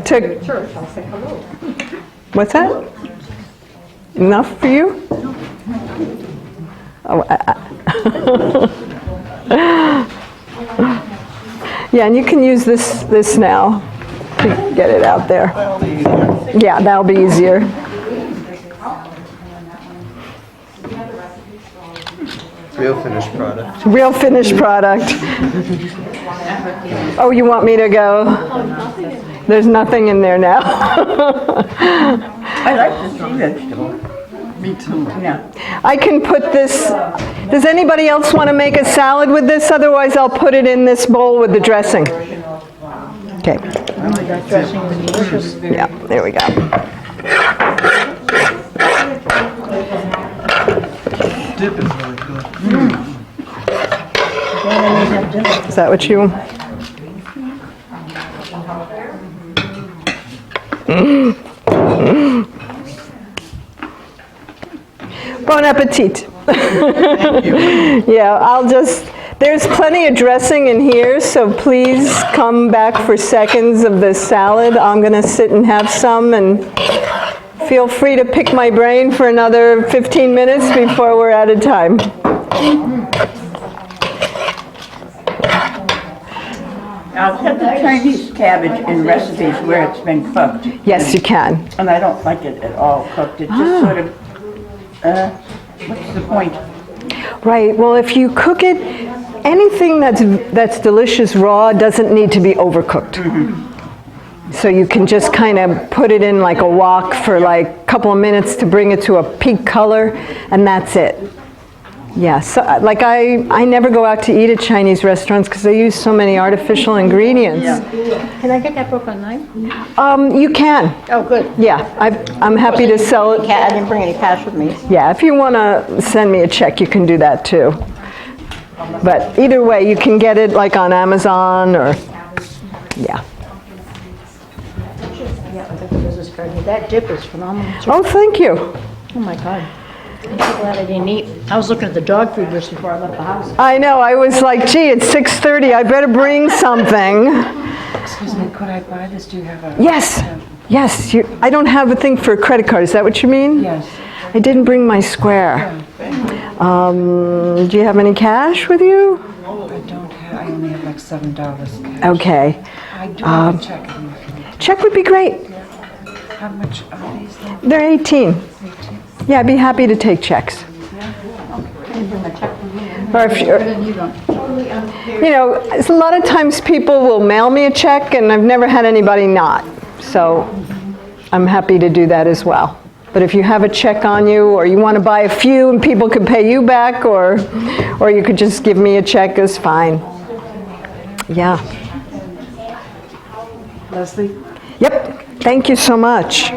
to. What's that? Enough for you? Oh, yeah, and you can use this now to get it out there. Yeah, that'll be easier. Real finished product. Real finished product. Oh, you want me to go? There's nothing in there now. I like the sea vegetable. Me too. Yeah. I can put this, does anybody else want to make a salad with this? Otherwise, I'll put it in this bowl with the dressing. Okay. That dressing is delicious. Yeah, there we go. Dip is really good. Is that what you? Bon appetit. Yeah, there's plenty of dressing in here, so please come back for seconds of the salad. I'm going to sit and have some, and feel free to pick my brain for another 15 minutes before we're out of time. I'll put the Chinese cabbage in recipes where it's been cooked. Yes, you can. And I don't like it at all cooked. It's just sort of, what's the point? Right, well, if you cook it, anything that's delicious raw doesn't need to be overcooked. So you can just kind of put it in like a wok for like a couple of minutes to bring it to a peak color, and that's it. Yeah, so like I never go out to eat at Chinese restaurants because they use so many artificial ingredients. Can I get that broken knife? You can. Oh, good. Yeah, I'm happy to sell it. I didn't bring any cash with me. Yeah, if you want to send me a check, you can do that too. But either way, you can get it like on Amazon or, yeah. Business card. That dip is phenomenal. Oh, thank you. Oh my God. I'm so glad I didn't eat. I was looking at the dog food list before I left the house. I know, I was like, gee, it's 6:30, I better bring something. Excuse me, could I buy this? Do you have a... Yes, yes, I don't have a thing for a credit card, is that what you mean? Yes. I didn't bring my square. Do you have any cash with you? I don't have, I only have like $7 cash. Okay. I do have a check. in my- Check would be great. How much are these then? They're 18. Yeah, I'd be happy to take checks. Or if you're, you know, a lot of times people will mail me a check, and I've never had anybody not. So I'm happy to do that as well. But if you have a check on you, or you want to buy a few and people could pay you back, or you could just give me a check, is fine. Yeah. Leslie? Yep. Thank you so much.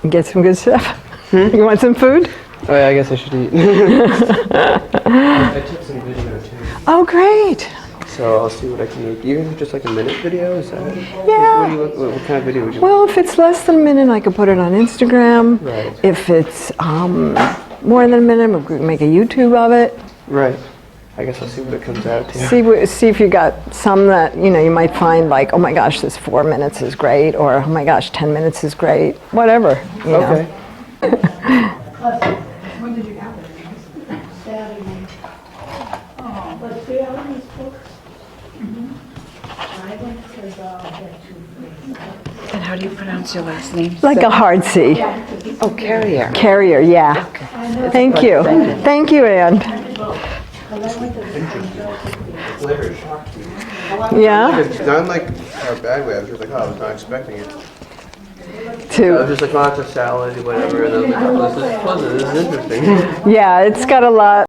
Get some good stuff. You want some food? Oh yeah, I guess I should eat. I took some video too. Oh, great. So I'll see what I can eat. Even just like a minute video, is that? Yeah. What kind of video would you Well, if it's less than a minute, I could put it on Instagram. Right. If it's more than a minute, we could make a YouTube of it. Right. I guess I'll see what it comes out to. See if you got some that, you know, you might find like, oh my gosh, this 4 minutes is great, or oh my gosh, 10 minutes is great, whatever. You know. When did you have it? Saturday. But see all these books? I went to the get two. And how do you pronounce your last name? Like a hard C. Oh, Carrier. Carrier, yeah. Thank you. Thank you, Ann. Flavor shocked me. Yeah? It's not like a bad way. I was just like, oh, I was not expecting it. I was To, just like, oh, it's a salad, whatever. And I was like, oh, this is pleasant. This is interesting. yeah, it's got a lot.